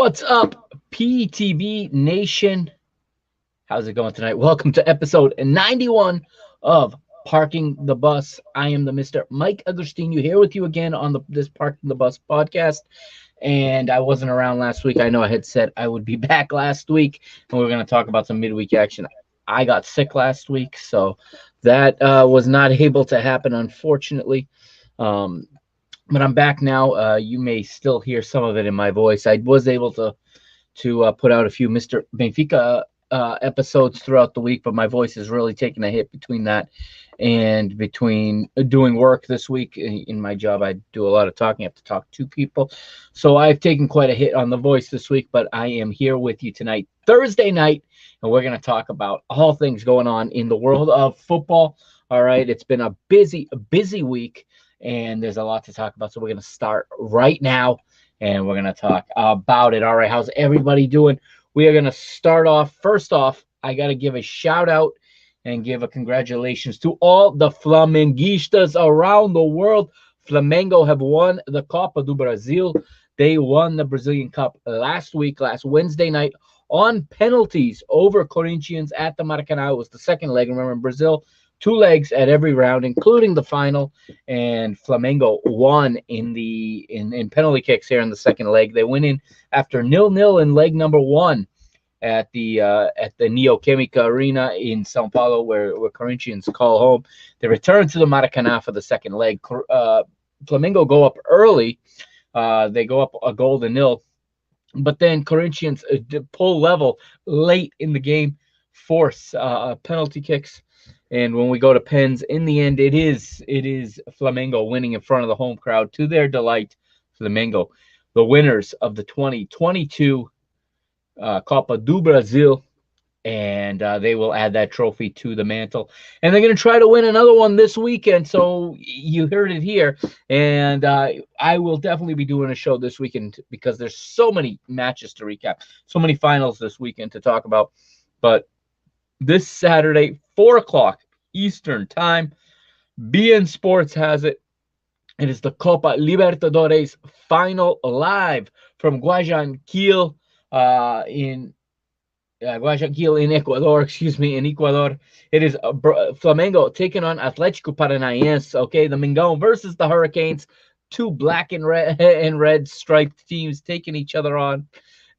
What's up, PTB Nation? How's it going tonight? Welcome to episode 91 of Parking the Bus. I am the Mr. Mike Agostino here with you again on this Parking the Bus podcast. And I wasn't around last week. I know I had said I would be back last week, and we are going to talk about some midweek action. I got sick last week, so that was not able to happen, unfortunately. But I'm back now. You may still hear some of it in my voice. I was able to put out a few Mr. Benfica episodes throughout the week, but my voice is really taking a hit between that and between doing work this week. In my job, I do a lot of talking. I have to talk to people. So I've taken quite a hit on the voice this week, but I am here with you tonight, Thursday night, and we're going to talk about all things going on in the world of football. All right, it's been a busy week, and there's a lot to talk about. So we're going to start right now, and we're going to talk about it. All right, how's everybody doing? We are going to start off. First off, I got to give a shout out and give a congratulations to all the Flamenguistas around the world. Flamengo have won the Copa do Brasil. They won the Brazilian Cup last Wednesday night, on penalties over Corinthians at the Maracanã. It was the second leg. Remember, in Brazil, 2 legs at every round, including the final, and Flamengo won in penalty kicks here in the second leg. They went in after 0-0 in leg number 1 at the Neoquímica Arena in São Paulo, where Corinthians call home. They return to the Maracanã for the second leg. Flamengo go up early. They go up 1-0, but then Corinthians pull level late in the game, force penalty kicks. And when we go to pens, in the end, it is Flamengo winning in front of the home crowd. To their delight, Flamengo, the winners of the 2022 Copa do Brasil, and they will add that trophy to the mantle. And they're going to try to win another one this weekend. So you heard it here. And I will definitely be doing a show this weekend because there's so many matches to recap, so many finals this weekend to talk about. But this Saturday, 4 o'clock Eastern time, BN Sports has it. It is the Copa Libertadores final live from Guayaquil in Ecuador. In Ecuador. It is Flamengo taking on Atlético Paranaense. Okay, the Mengão versus the Hurricanes. 2 black and red striped teams taking each other on.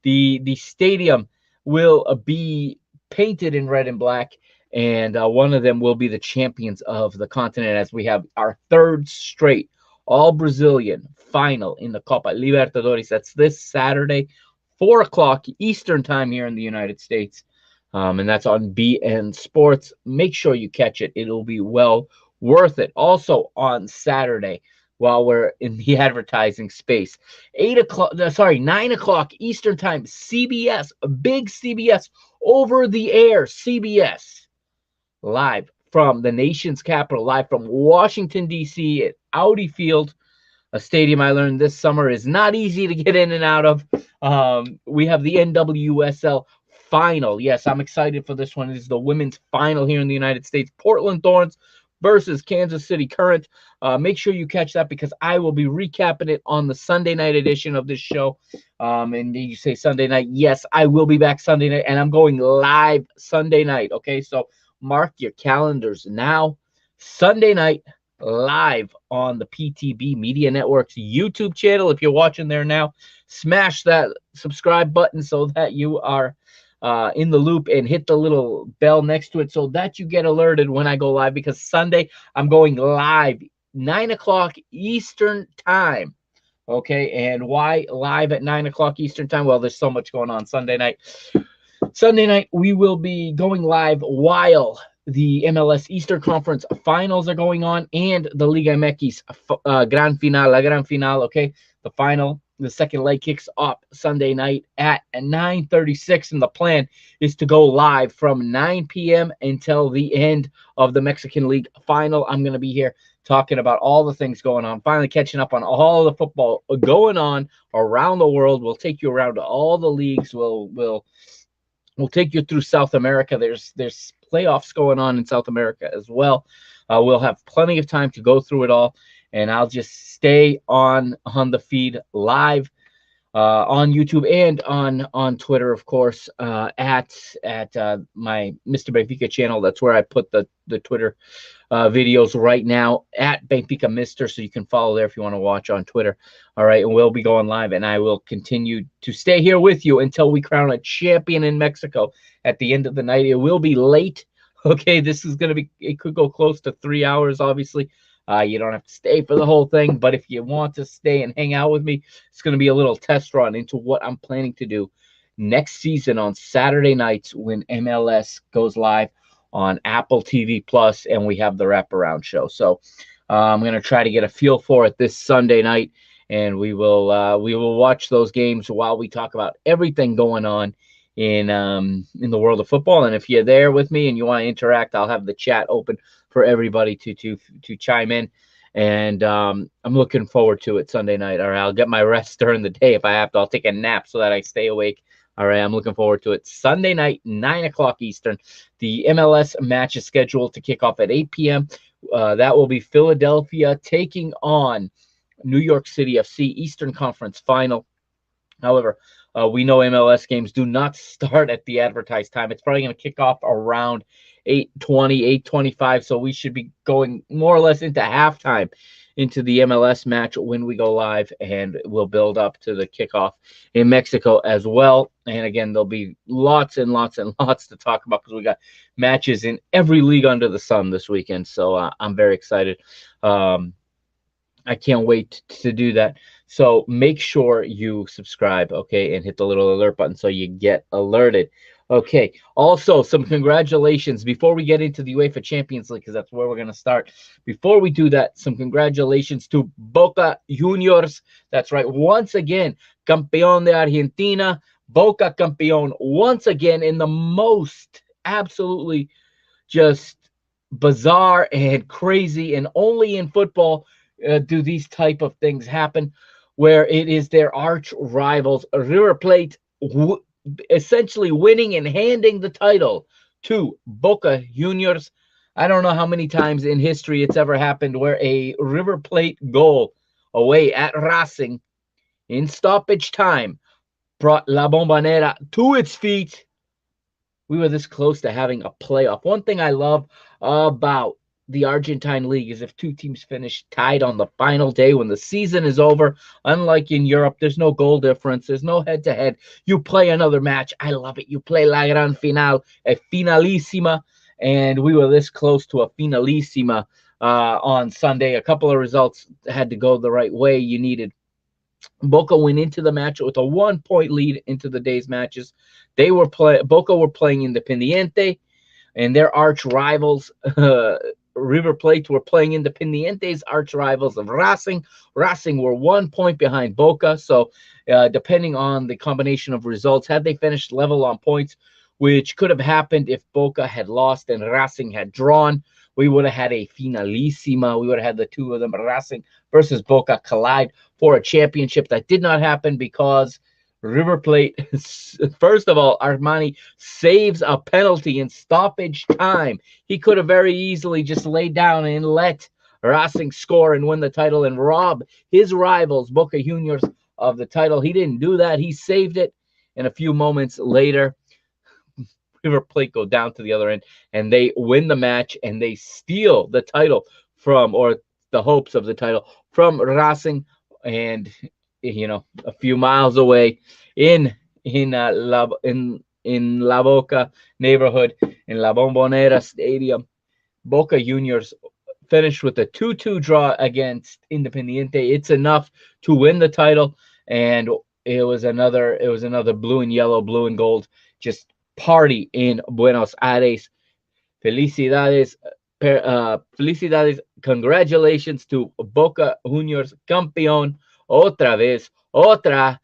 The stadium will be painted in red and black, and one of them will be the champions of the continent, as we have our 3rd straight all Brazilian final in the Copa Libertadores. That's this Saturday, 4 o'clock Eastern time here in the United States, and that's on BN Sports. Make sure you catch it. It'll be well worth it. Also on Saturday, while we're in the advertising space, 9 o'clock Eastern time, CBS, big CBS, over the air CBS, live from the nation's capital, live from Washington, D.C. at Audi Field, a stadium I learned this summer is not easy to get in and out of. We have the NWSL final. Yes, I'm excited for this one. It is the women's final here in the United States. Portland Thorns versus Kansas City Current. Make sure you catch that because I will be recapping it on the Sunday night edition of this show. And you say Sunday night. Yes, I will be back Sunday night, and I'm going live Sunday night. Okay, so mark your calendars now. Sunday night, live on the PTB Media Network's YouTube channel. If you're watching there now, smash that subscribe button so that you are in the loop, and hit the little bell next to it so that you get alerted when I go live, because Sunday I'm going live 9 o'clock Eastern time. Okay, and why live at 9 o'clock Eastern time? Well, there's so much going on Sunday night. Sunday night we will be going live while the MLS Eastern Conference finals are going on, and the LigaMX La Gran Final, okay? The final, the second leg kicks off Sunday night at 9:36, and the plan is to go live from 9 p.m. until the end of the Mexican League final. I'm going to be here talking about all the things going on, finally catching up on all the football going on around the world. We'll take you around to all the leagues. We'll take you through South America. There's playoffs going on in South America as well. We'll have plenty of time to go through it all, and I'll just stay on the feed live on YouTube and on Twitter, of course, at my Mr. Benfica channel. That's where I put the Twitter videos right now, at Benfica Mister, so you can follow there if you want to watch on Twitter. All right, and we'll be going live, and I will continue to stay here with you until we crown a champion in Mexico at the end of the night. It will be late. Okay, this is going to be, it could go close to 3 hours, obviously. You don't have to stay for the whole thing, but if you want to stay and hang out with me, it's going to be a little test run into what I'm planning to do next season on Saturday nights when MLS goes live on Apple TV Plus, and we have the wraparound show. So I'm going to try to get a feel for it this Sunday night, and we will watch those games while we talk about everything going on in the world of football. And if you're there with me and you want to interact, I'll have the chat open for everybody to chime in. And I'm looking forward to it Sunday night. All right, I'll get my rest during the day. If I have to, I'll take a nap so that I stay awake. All right, I'm looking forward to it. Sunday night, 9 o'clock Eastern. The MLS match is scheduled to kick off at 8 p.m. That will be Philadelphia taking on New York City FC, Eastern Conference Final. However, we know MLS games do not start at the advertised time. It's probably going to kick off around 8:20, 8:25, so we should be going more or less into halftime into the MLS match when we go live, and we'll build up to the kickoff in Mexico as well. And again, there'll be lots and lots and lots to talk about because we got matches in every league under the sun this weekend, so I'm very excited. I can't wait to do that. So make sure you subscribe, okay, and hit the little alert button so you get alerted. Okay, also some congratulations before we get into the UEFA Champions League, because that's where we're going to start. Before we do that, some congratulations to Boca Juniors. That's right, once again, Campeón de Argentina, Boca Campeón, once again in the most absolutely just bizarre and crazy, and only in football do these type of things happen, where it is their arch rivals, River Plate, essentially winning and handing the title to Boca Juniors. I don't know how many times in history it's ever happened where a River Plate goal away at Racing in stoppage time brought La Bombonera to its feet. We were this close to having a playoff. One thing I love about the Argentine League is if two teams finish tied on the final day when the season is over. Unlike in Europe, there's no goal difference. There's no head-to-head. You play another match. I love it. You play La Gran Final, a Finalísima, and we were this close to a Finalísima on Sunday. A couple of results had to go the right way. You needed Boca went into the match with a 1-point lead into the day's matches. Boca were playing Independiente, and their arch rivals, River Plate, were playing Independiente's arch rivals of Racing. Racing were 1 point behind Boca. So depending on the combination of results, had they finished level on points, which could have happened if Boca had lost and Racing had drawn, we would have had a Finalísima. We would have had the two of them, Racing versus Boca, collide for a championship. That did not happen because River Plate, first of all, Armani saves a penalty in stoppage time. He could have very easily just laid down and let Racing score and win the title and rob his rivals, Boca Juniors, of the title. He didn't do that. He saved it. And a few moments later, River Plate go down to the other end, and they win the match, and they steal the title from, or the hopes of the title, from Racing. And a few miles away in La Boca neighborhood, in La Bombonera Stadium, Boca Juniors finished with a 2-2 draw against Independiente. It's enough to win the title, and it was another blue and yellow, blue and gold, just party in Buenos Aires. Felicidades, congratulations to Boca Juniors, campeón. Otra vez, otra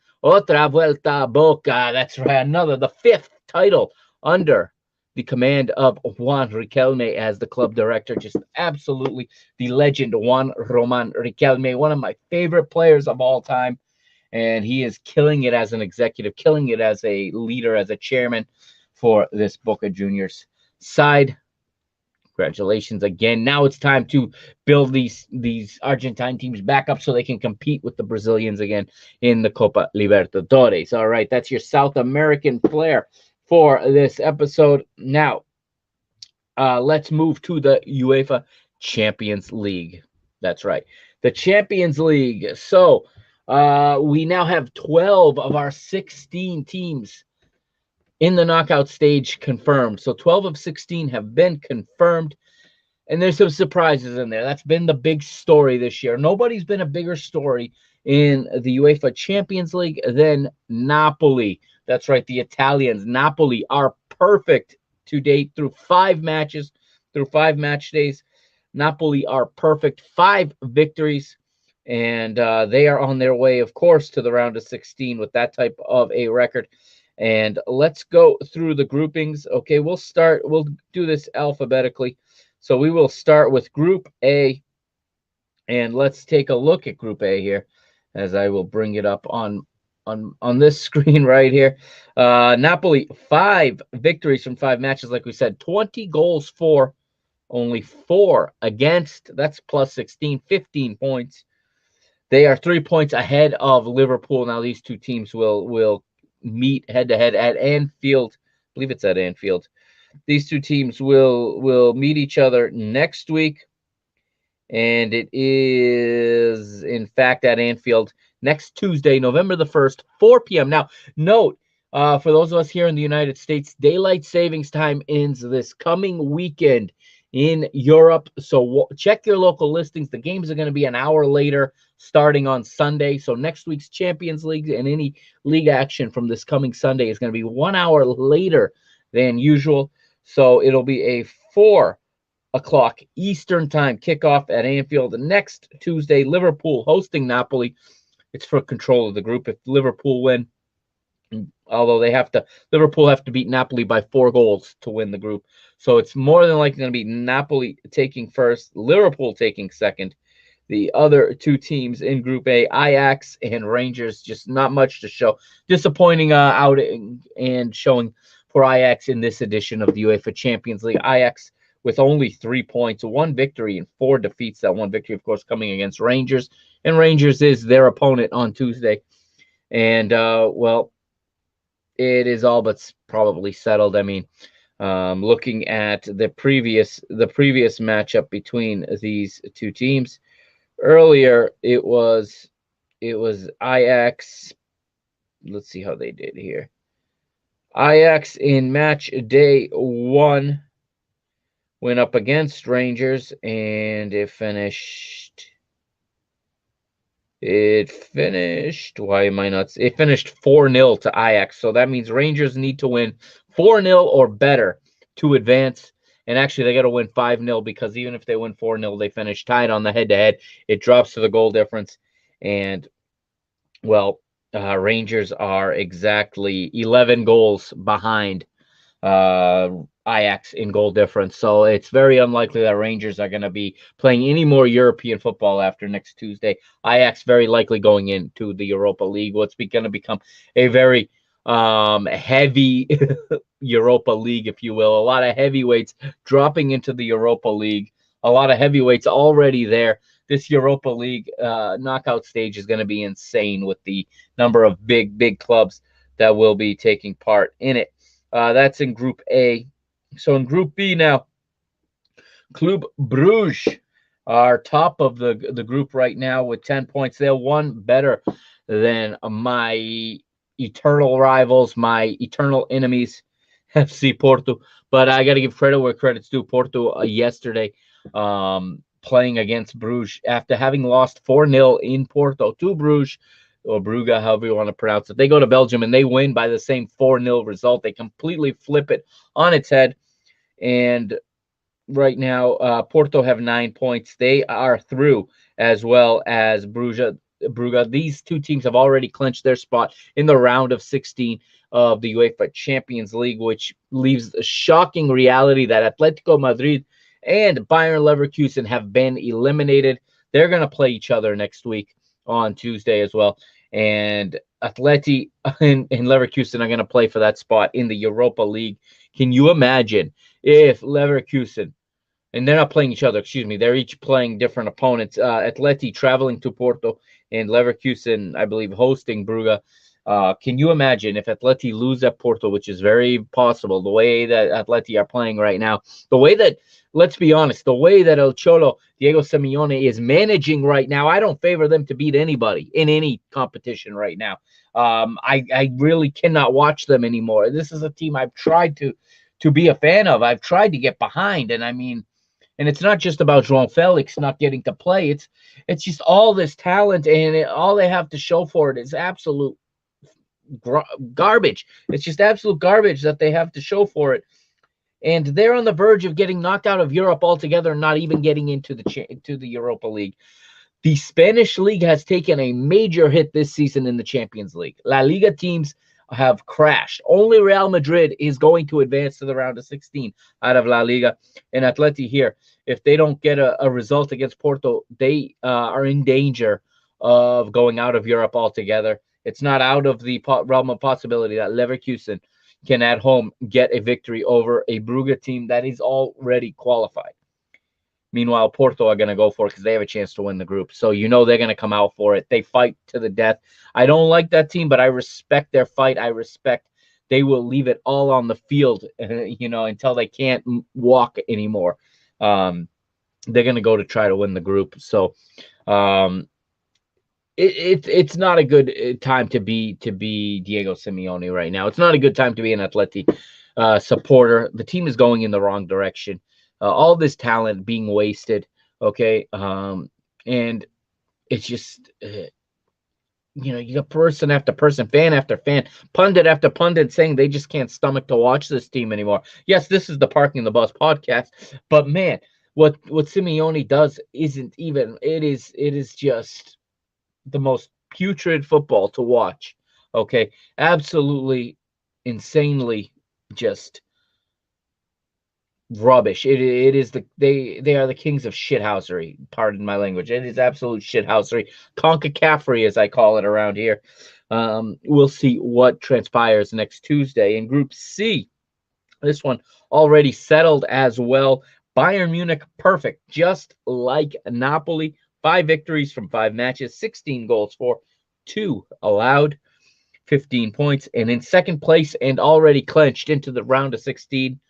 vuelta Boca. That's right, the fifth title under the command of Juan Riquelme as the club director. Just absolutely the legend, Juan Roman Riquelme, one of my favorite players of all time. And he is killing it as an executive, killing it as a leader, as a chairman for this Boca Juniors side. Congratulations again. Now it's time to build these Argentine teams back up so they can compete with the Brazilians again in the Copa Libertadores. All right, that's your South American flair for this episode. Now, let's move to the UEFA Champions League. That's right, the Champions League. So we now have 12 of our 16 teams in the knockout stage confirmed. So 12 of 16 have been confirmed. And there's some surprises in there. That's been the big story this year. Nobody's been a bigger story in the UEFA Champions League than Napoli. That's right, the Italians. Napoli are perfect to date through 5 matches, through 5 match days. Napoli are perfect, 5 victories. And they are on their way, of course, to the round of 16 with that type of a record. And let's go through the groupings. Okay, we'll do this alphabetically. So we will start with Group A. And let's take a look at Group A here, as I will bring it up on this screen right here. Napoli, 5 victories from 5 matches, like we said, 20 goals for, only 4 against. That's plus 16, 15 points. They are 3 points ahead of Liverpool. Now these two teams will meet head-to-head at Anfield. I believe it's at Anfield. These two teams will meet each other next week, and it is, in fact, at Anfield next Tuesday, November the 1st, 4 p.m. Now, note, for those of us here in the United States, daylight savings time ends this coming weekend in Europe. So check your local listings. The games are going to be an hour later, starting on Sunday. So next week's Champions League and any league action from this coming Sunday is going to be 1 hour later than usual. So it'll be a 4 o'clock Eastern time kickoff at Anfield. Next Tuesday, Liverpool hosting Napoli. It's for control of the group. If Liverpool win, although Liverpool have to beat Napoli by 4 goals to win the group. So it's more than likely going to be Napoli taking first, Liverpool taking second. The other 2 teams in Group A, Ajax and Rangers, just not much to show. Disappointing outing and showing for Ajax in this edition of the UEFA Champions League. Ajax with only 3 points, 1 victory and 4 defeats. That 1 victory, of course, coming against Rangers. And Rangers is their opponent on Tuesday. And, well, it is all but probably settled. I mean, looking at the previous matchup between these 2 teams, earlier it was Ajax. Let's see how they did here. Ajax in match day 1 went up against Rangers, and it finished. It finished 4-0 to Ajax. So that means Rangers need to win 4-0 or better to advance. And actually, they got to win 5-0, because even if they win 4-0, they finish tied on the head-to-head. It drops to the goal difference. And, well, Rangers are exactly 11 goals behind Ajax in goal difference. So it's very unlikely that Rangers are going to be playing any more European football after next Tuesday. Ajax very likely going into the Europa League, what's going to become a very heavy Europa League, if you will. A lot of heavyweights dropping into the Europa League. A lot of heavyweights already there. This Europa League knockout stage is going to be insane with the number of big clubs that will be taking part in it. That's in Group A. So in Group B now, Club Brugge are top of the group right now with 10 points. They're 1 better than my eternal rivals, my eternal enemies, FC Porto. But I got to give credit where credit's due. Porto yesterday playing against Bruges after having lost 4-0 in Porto to Bruges, or Brugge, however you want to pronounce it. They go to Belgium and they win by the same 4-0 result. They completely flip it on its head. And right now, Porto have 9 points. They are through, as well as Brugge. These 2 teams have already clinched their spot in the round of 16 of the UEFA Champions League, which leaves a shocking reality that Atletico Madrid and Bayern Leverkusen have been eliminated. They're going to play each other next week on Tuesday as well. And Atleti and Leverkusen are going to play for that spot in the Europa League. Can you imagine if Leverkusen and they're not playing each other, excuse me. They're each playing different opponents. Atleti traveling to Porto and Leverkusen, I believe, hosting Brugge. Can you imagine if Atleti lose at Porto, which is very possible, the way that Atleti are playing right now, the way that, let's be honest, the way that El Cholo, Diego Simeone, is managing right now, I don't favor them to beat anybody in any competition right now. I really cannot watch them anymore. This is a team I've tried to be a fan of. I've tried to get behind, and I mean, and it's not just about João Felix not getting to play. It's just all this talent, and all they have to show for it is absolute garbage. It's just absolute garbage that they have to show for it. And they're on the verge of getting knocked out of Europe altogether and not even getting into the Europa League. The Spanish league has taken a major hit this season in the Champions League. La Liga teams have crashed. Only Real Madrid is going to advance to the round of 16 out of La Liga. And Atleti here, if they don't get a result against Porto, they are in danger of going out of Europe altogether. It's not out of the realm of possibility that Leverkusen can at home get a victory over a Brugge team that is already qualified. Meanwhile, Porto are going to go for it because they have a chance to win the group. So you know they're going to come out for it. They fight to the death. I don't like that team, but I respect their fight. I respect they will leave it all on the field, until they can't walk anymore. They're going to go to try to win the group. So it's not a good time to be Diego Simeone right now. It's not a good time to be an Atleti supporter. The team is going in the wrong direction. All this talent being wasted, okay? And it's just, you got person after person, fan after fan, pundit after pundit saying they just can't stomach to watch this team anymore. Yes, this is the Parking the Bus podcast, but man, what Simeone does isn't even, it is just the most putrid football to watch, okay? Absolutely, insanely just rubbish. It is they are the kings of shithousery. Pardon my language. It is absolute shithousery. CONCACAFery, as I call it around here. We'll see what transpires next Tuesday in Group C. This one already settled as well. Bayern Munich, perfect, just like Napoli. 5 victories from 5 matches, 16 goals for, 2 allowed, 15 points, and in second place and already clinched into the round of 16.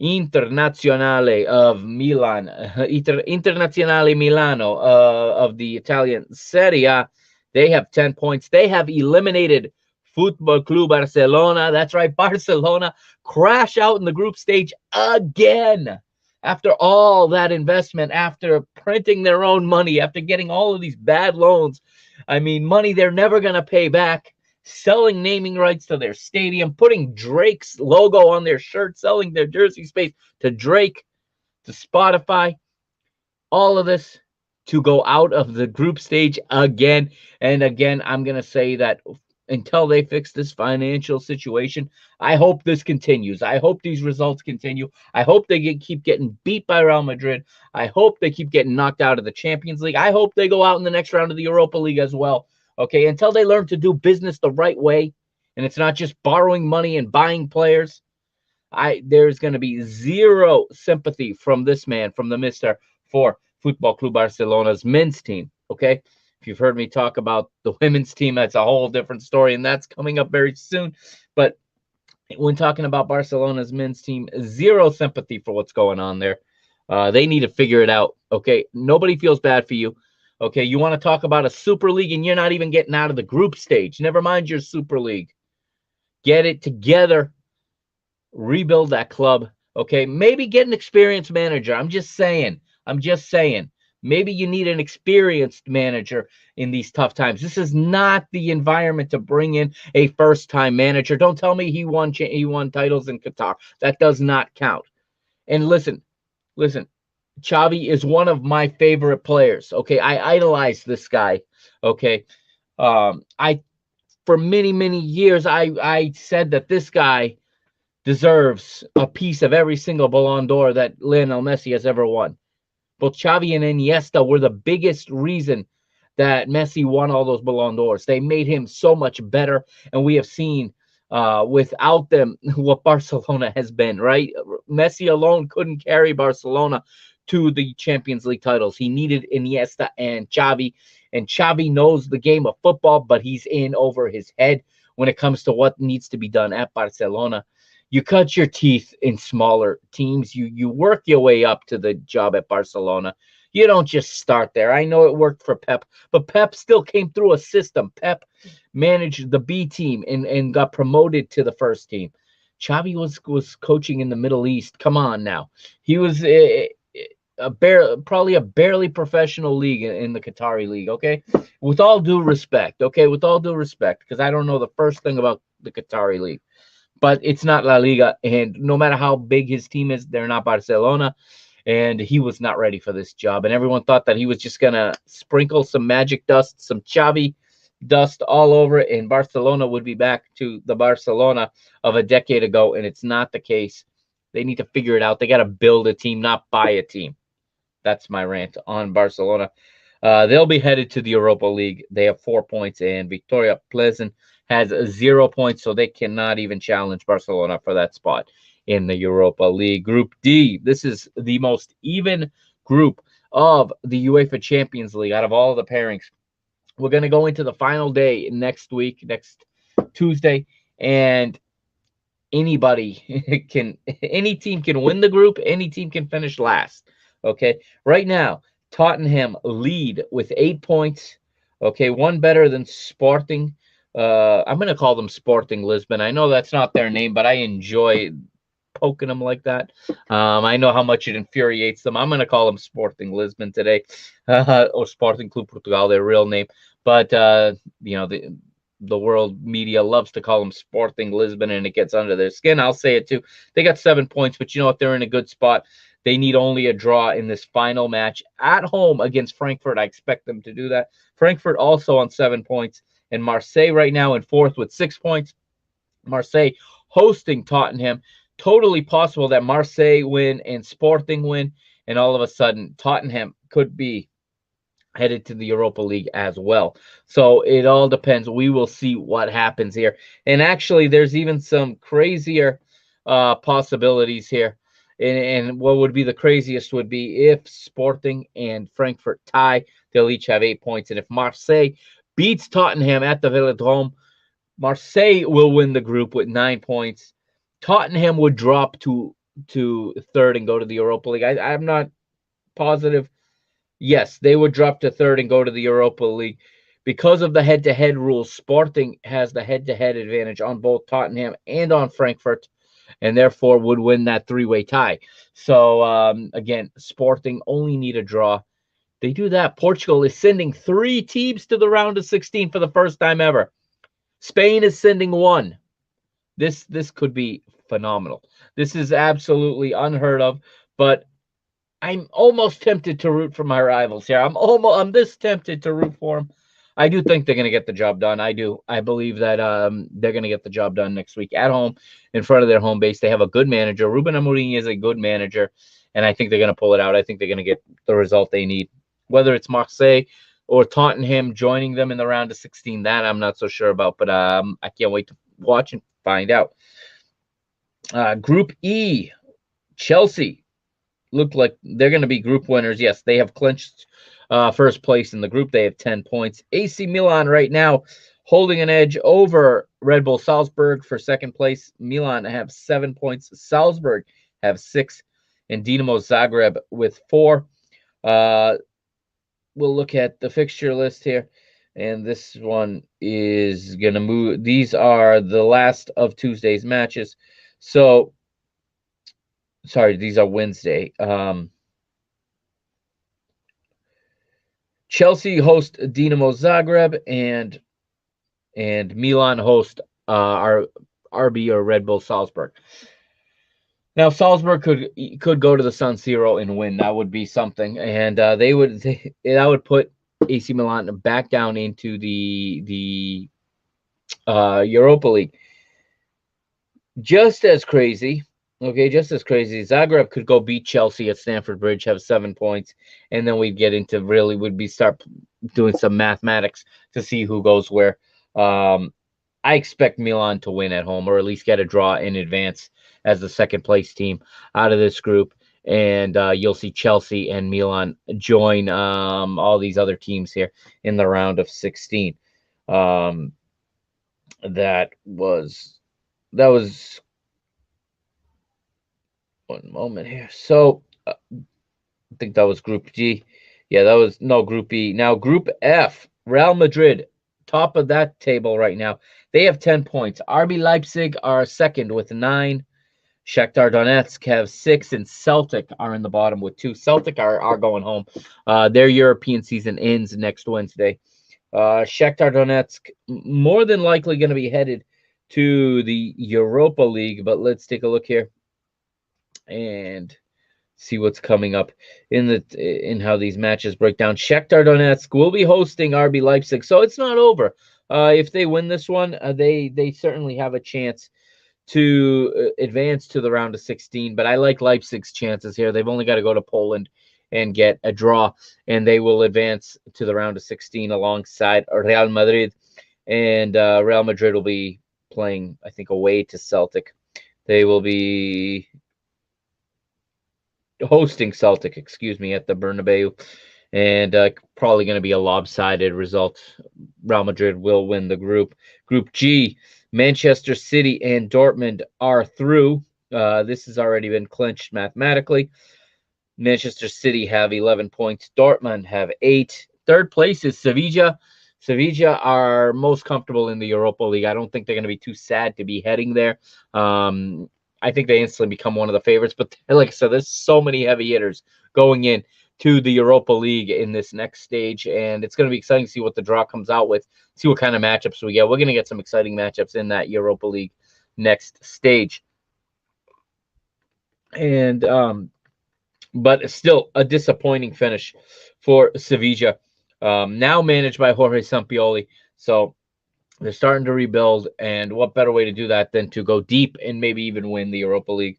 Internazionale of Milan, Internazionale Milano of the Italian Serie A. They have 10 points. They have eliminated Football Club Barcelona. That's right, Barcelona crash out in the group stage again. After all that investment, after printing their own money, after getting all of these bad loans, I mean, money they're never going to pay back, selling naming rights to their stadium, putting Drake's logo on their shirt, selling their jersey space to Drake, to Spotify, all of this to go out of the group stage again. And again, I'm going to say that until they fix this financial situation, I hope this continues. I hope these results continue. I hope they keep getting beat by Real Madrid. I hope they keep getting knocked out of the Champions League. I hope they go out in the next round of the Europa League as well. Okay, until they learn to do business the right way, and it's not just borrowing money and buying players, there's going to be zero sympathy from this man, from the mister, for Football Club Barcelona's men's team. Okay, if you've heard me talk about the women's team, that's a whole different story, and that's coming up very soon. But when talking about Barcelona's men's team, zero sympathy for what's going on there. They need to figure it out. Okay, nobody feels bad for you. Okay, you want to talk about a Super League and you're not even getting out of the group stage. Never mind your Super League. Get it together. Rebuild that club. Okay, maybe get an experienced manager. I'm just saying. Maybe you need an experienced manager in these tough times. This is not the environment to bring in a first-time manager. Don't tell me he won titles in Qatar. That does not count. And listen. Xavi is one of my favorite players. Okay, I idolize this guy. Okay, for many years I said that this guy deserves a piece of every single Ballon d'Or that Lionel Messi has ever won. Both Xavi and Iniesta were the biggest reason that Messi won all those Ballon d'Ors. They made him so much better, and we have seen without them, what Barcelona has been, right? Messi alone couldn't carry Barcelona to the Champions League titles. He needed Iniesta and Xavi, and Xavi knows the game of football, but he's in over his head when it comes to what needs to be done at Barcelona. You cut your teeth in smaller teams. You work your way up to the job at Barcelona. You don't just start there. I know it worked for Pep, but Pep still came through a system. Pep managed the B team and got promoted to the first team. Xavi was coaching in the Middle East. Come on now. He was probably a barely professional league in the Qatari league, okay? With all due respect, okay? With all due respect, because I don't know the first thing about the Qatari league. But it's not La Liga, and no matter how big his team is, they're not Barcelona, and he was not ready for this job. And everyone thought that he was just going to sprinkle some magic dust, some Xavi dust all over it, and Barcelona would be back to the Barcelona of a decade ago, and it's not the case. They need to figure it out. They got to build a team, not buy a team. That's my rant on Barcelona. They'll be headed to the Europa League. They have 4 points, and Victoria Pleasant has 0 points, so they cannot even challenge Barcelona for that spot in the Europa League. Group D, this is the most even group of the UEFA Champions League out of all of the pairings. We're going to go into the final day next week, next Tuesday, and any team can win the group, any team can finish last. Okay, right now, Tottenham lead with 8 points. Okay, one better than Sporting. I'm going to call them Sporting Lisbon. I know that's not their name, but I enjoy poking them like that. I know how much it infuriates them. I'm going to call them Sporting Lisbon today, or Sporting Club Portugal, their real name. But you know, the world media loves to call them Sporting Lisbon, and it gets under their skin. I'll say it too. They got 7 points, but you know what? They're in a good spot. They need only a draw in this final match at home against Frankfurt. I expect them to do that. Frankfurt also on 7 points. And Marseille right now in fourth with 6 points. Marseille hosting Tottenham. Totally possible that Marseille win and Sporting win. And all of a sudden, Tottenham could be headed to the Europa League as well. So it all depends. We will see what happens here. And actually, there's even some crazier possibilities here. And what would be the craziest would be if Sporting and Frankfurt tie, they'll each have 8 points. And if Marseille beats Tottenham at the Velodrome, Marseille will win the group with 9 points. Tottenham would drop to third and go to the Europa League. I'm not positive. Yes, they would drop to third and go to the Europa League. Because of the head-to-head rules, Sporting has the head-to-head advantage on both Tottenham and on Frankfurt, and therefore would win that three-way tie. So, again, Sporting only need a draw. They do that. Portugal is sending 3 teams to the round of 16 for the first time ever. Spain is sending 1. This could be phenomenal. This is absolutely unheard of, but I'm almost tempted to root for my rivals here. I'm this tempted to root for them. I do think they're going to get the job done. I do. I believe that they're going to get the job done next week at home in front of their home base. They have a good manager. Ruben Amorim is a good manager, and I think they're going to pull it out. I think they're going to get the result they need. Whether it's Marseille or Tottenham joining them in the round of 16, that I'm not so sure about, but I can't wait to watch and find out. Group E, Chelsea look like they're going to be group winners. Yes, they have clinched first place in the group. They have 10 points. AC Milan right now holding an edge over Red Bull Salzburg for second place. Milan have 7 points. Salzburg have 6, and Dinamo Zagreb with 4. We'll look at the fixture list here, and this one is going to move. These are the last of Tuesday's matches. So, sorry, these are Wednesday. Chelsea host Dinamo Zagreb, and Milan host our RB or Red Bull Salzburg. Now, Salzburg could go to the San Siro and win. That would be something, and that would put AC Milan back down into the Europa League. Just as crazy, Zagreb could go beat Chelsea at Stamford Bridge, have 7 points, and then we'd get into start doing some mathematics to see who goes where. I expect Milan to win at home, or at least get a draw in advance as the second place team out of this group. And you'll see Chelsea and Milan join all these other teams here in the round of 16. Um, that was one moment here. So I think that was Group G. Yeah, that was no Group B. Now Group F, Real Madrid, top of that table right now. They have 10 points. RB Leipzig are second with 9. Shakhtar Donetsk have 6, and Celtic are in the bottom with 2. Celtic are going home. Their European season ends next Wednesday. Shakhtar Donetsk more than likely going to be headed to the Europa League, but let's take a look here and see what's coming up in how these matches break down. Shakhtar Donetsk will be hosting RB Leipzig, so it's not over. If they win this one, they certainly have a chance to advance to the round of 16. But I like Leipzig's chances here. They've only got to go to Poland and get a draw, and they will advance to the round of 16 alongside Real Madrid. And Real Madrid will be playing, I think, away to Celtic. They will be hosting Celtic, at the Bernabeu, and probably going to be a lopsided result. Real Madrid will win the group. Group G, Manchester City and Dortmund are through. This has already been clinched mathematically. Manchester City have 11 points. Dortmund have 8. Third place is Sevilla. Sevilla are most comfortable in the Europa League. I don't think they're going to be too sad to be heading there. I think they instantly become one of the favorites. But like I said, there's so many heavy hitters going in to the Europa League in this next stage, and it's going to be exciting to see what the draw comes out with, see what kind of matchups we get. We're going to get some exciting matchups in that Europa League next stage. And but still a disappointing finish for Sevilla, now managed by Jorge Sampaoli. So they're starting to rebuild, and what better way to do that than to go deep and maybe even win the Europa League.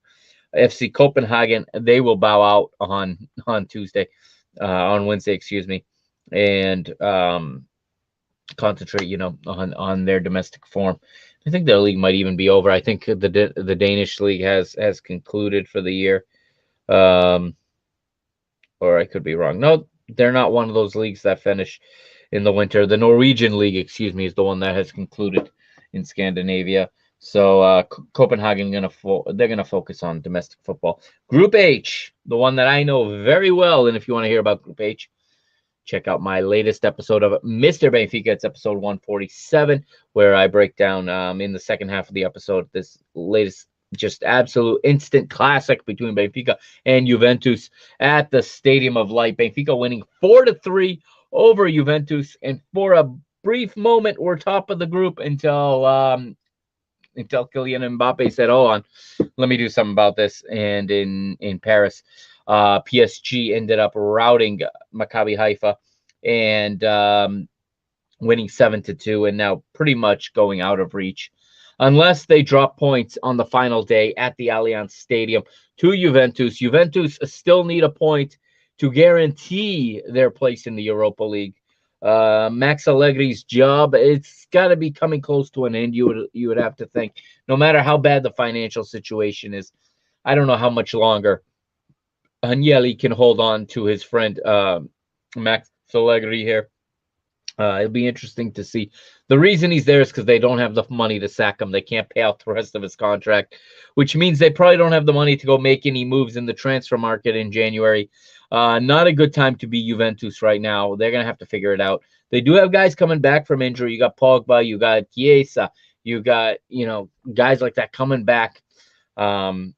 FC Copenhagen, they will bow out on Wednesday, and concentrate, on their domestic form. I think their league might even be over. I think the Danish league has concluded for the year, or I could be wrong. No, they're not one of those leagues that finish in the winter. The Norwegian league, is the one that has concluded in Scandinavia. So Copenhagen they're gonna focus on domestic football. Group H, the one that I know very well, and if you want to hear about Group H, check out my latest episode of Mr. Benfica. It's episode 147, where I break down in the second half of the episode this latest just absolute instant classic between Benfica and Juventus at the Stadium of Light. Benfica winning 4-3 over Juventus, and for a brief moment, we're top of the group until Kylian Mbappe said, "Hold on, let me do something about this." And in Paris, PSG ended up routing Maccabi Haifa and winning 7-2, and now pretty much going out of reach, unless they drop points on the final day at the Allianz Stadium to Juventus. Juventus still need a point to guarantee their place in the Europa League. Max Allegri's job, it's got to be coming close to an end, you would have to think, no matter how bad the financial situation is. I don't know how much longer Agnelli can hold on to his friend Max Allegri here. It'll be interesting to see. The reason he's there is because they don't have the money to sack him. They can't pay out the rest of his contract, which means they probably don't have the money to go make any moves in the transfer market in January. Not a good time to be Juventus right now. They're going to have to figure it out. They do have guys coming back from injury. You got Pogba, you got Chiesa, you got, guys like that coming back. And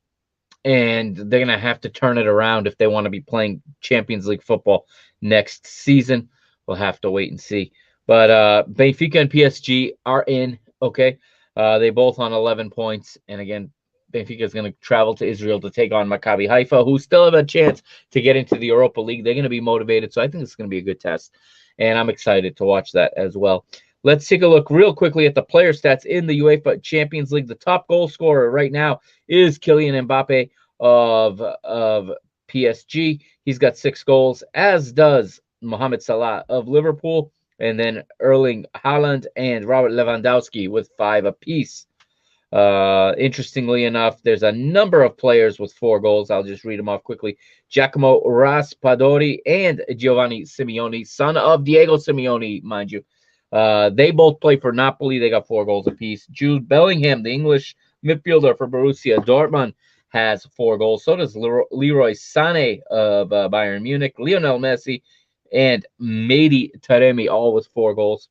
they're going to have to turn it around if they want to be playing Champions League football next season. We'll have to wait and see. But Benfica and PSG are in, okay? They both on 11 points. And again, Benfica is going to travel to Israel to take on Maccabi Haifa, who still have a chance to get into the Europa League. They're going to be motivated, so I think it's going to be a good test. And I'm excited to watch that as well. Let's take a look real quickly at the player stats in the UEFA Champions League. The top goal scorer right now is Kylian Mbappe of PSG. He's got 6 goals, as does Mohamed Salah of Liverpool. and then Erling Haaland and Robert Lewandowski with 5 apiece. Interestingly enough, there's a number of players with 4 goals. I'll just read them off quickly. Giacomo Raspadori and Giovanni Simeone, son of Diego Simeone, mind you. They both play for Napoli. They got 4 goals apiece. Jude Bellingham, the English midfielder for Borussia Dortmund, has 4 goals. So does Leroy Sané of Bayern Munich, Lionel Messi, and Mehdi Taremi, all with 4 goals.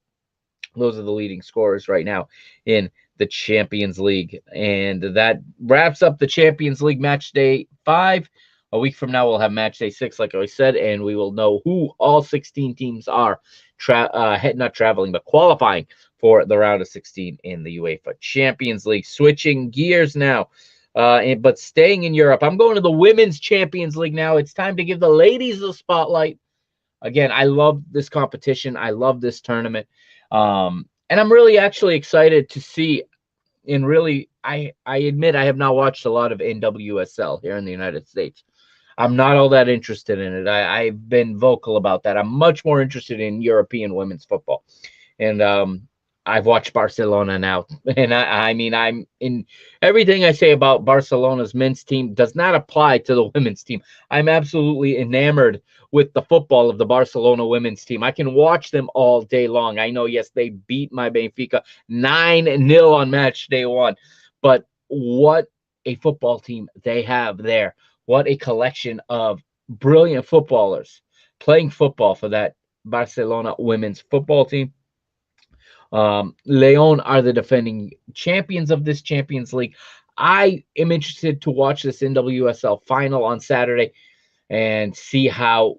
Those are the leading scorers right now in the Champions League. And that wraps up the Champions League match day 5. A week from now, we'll have match day 6, like I said, and we will know who all 16 teams are not traveling, but qualifying for the round of 16 in the UEFA Champions League. Switching gears now, but staying in Europe. I'm going to the Women's Champions League now. It's time to give the ladies the spotlight. Again, I love this competition. I love this tournament. And I'm really actually excited to see, and really, I admit I have not watched a lot of NWSL here in the United States. I'm not all that interested in it. I've been vocal about that. I'm much more interested in European women's football. And I've watched Barcelona now. And I mean, I'm in everything I say about Barcelona's men's team does not apply to the women's team. I'm absolutely enamored with the football of the Barcelona women's team. I can watch them all day long. I know, yes, they beat my Benfica 9-0 on match day 1. But what a football team they have there. What a collection of brilliant footballers playing football for that Barcelona women's football team. Leon are the defending champions of this Champions League. I am interested to watch this NWSL final on Saturday and see how,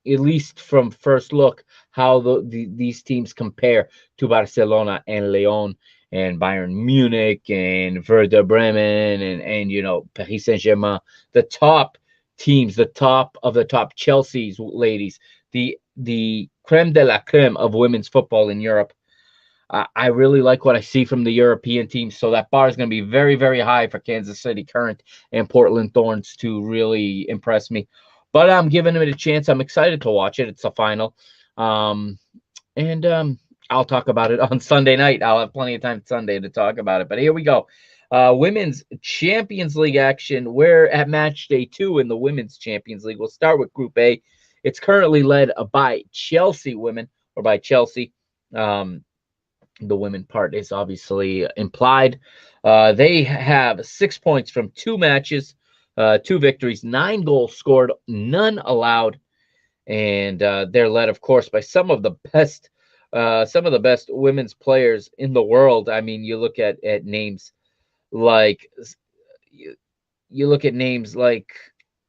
at least from first look, how these teams compare to Barcelona and Leon and Bayern Munich and Werder Bremen and you know, Paris Saint-Germain, the top teams, the top of the top, Chelsea's ladies, the creme de la creme of women's football in Europe. I really like what I see from the European teams, so that bar is going to be very, very high for Kansas City Current and Portland Thorns to really impress me. But I'm giving it a chance. I'm excited to watch it. It's a final. I'll talk about it on Sunday night. I'll have plenty of time Sunday to talk about it. But here we go. Women's Champions League action. We're at match day 2 in the Women's Champions League. We'll start with Group A. It's currently led by Chelsea women, or by Chelsea. The women part is obviously implied. They have 6 points from 2 matches, 2 victories, 9 goals scored, none allowed. And they're led, of course, by some of the best women's players in the world. I mean, you look at names like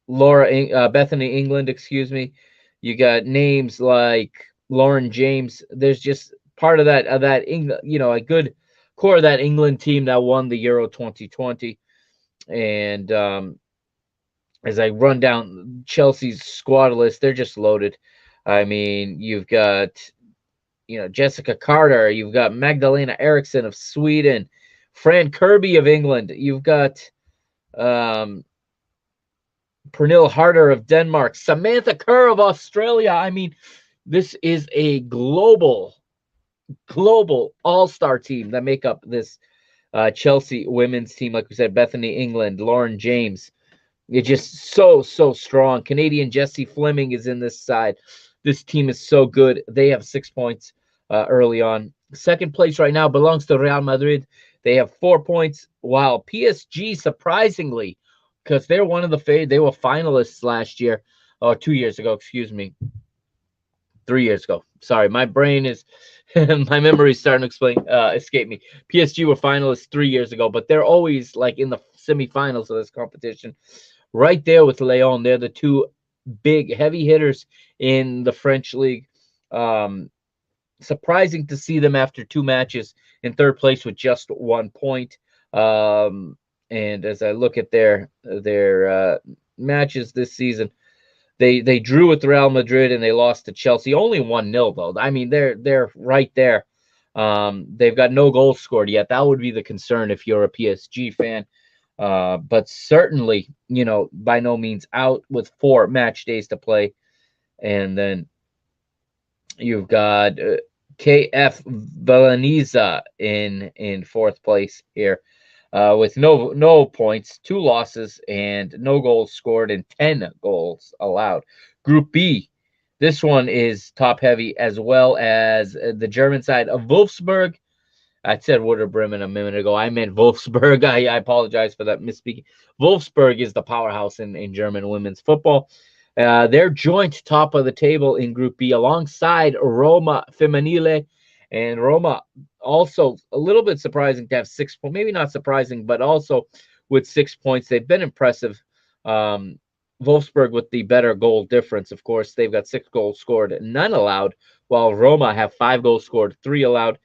Bethany England, excuse me. You got names like Lauren James. There's just part of that England, you know, a good core of that England team that won the Euro 2020. And as I run down Chelsea's squad list, they're just loaded. I mean, you've got, you know, Jessica Carter, you've got Magdalena Eriksson of Sweden, Fran Kirby of England, you've got Pernille Harder of Denmark, Samantha Kerr of Australia. I mean, this is a global all-star team that make up this Chelsea women's team. Like we said, Bethany England, Lauren James. It's just so strong. Canadian Jessie Fleming is in this side. This team is so good. They have 6 points early on. Second place right now belongs to Real Madrid. They have 4 points, while PSG, surprisingly, because they're one of the they were finalists last year, or 2 years ago, excuse me. 3 years ago. Sorry, my brain is, my memory is starting to escape me. PSG were finalists 3 years ago, but they're always like in the semifinals of this competition. Right there with Lyon, they're the 2 big heavy hitters in the French league. Surprising to see them after 2 matches in third place with just 1 point. And as I look at their matches this season, they drew with Real Madrid and they lost to Chelsea. Only 1-0 though. I mean, they're right there. They've got no goals scored yet. That would be the concern if you're a PSG fan. But certainly, you know, by no means out with 4 match days to play. And then you've got KF Valeniza in fourth place here, with no points, 2 losses, and no goals scored and 10 goals allowed. Group B, this one is top heavy, as well as the German side of Wolfsburg. I said Werder Bremen a minute ago. I meant Wolfsburg. I apologize for that misspeaking. Wolfsburg is the powerhouse in German women's football. They're joint top of the table in Group B alongside Roma Femminile. And Roma also a little bit surprising to have 6 points. Maybe not surprising, but also with 6 points. They've been impressive. Wolfsburg with the better goal difference, of course. They've got 6 goals scored, none allowed, while Roma have 5 goals scored, 3 allowed.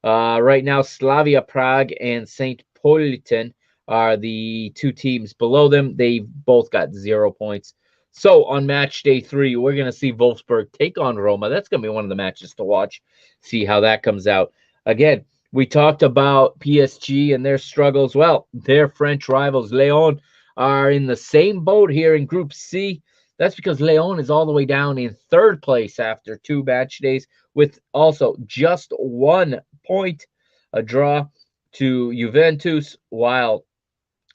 Right now, Slavia Prague and St. Politen are the 2 teams below them. They've both got 0 points. So on match day 3, we're going to see Wolfsburg take on Roma. That's going to be one of the matches to watch, see how that comes out. Again, we talked about PSG and their struggles. Well, their French rivals, Lyon, are in the same boat here in Group C. That's because Lyon is all the way down in 3rd place after 2 match days, with also just 1 point, a draw to Juventus, while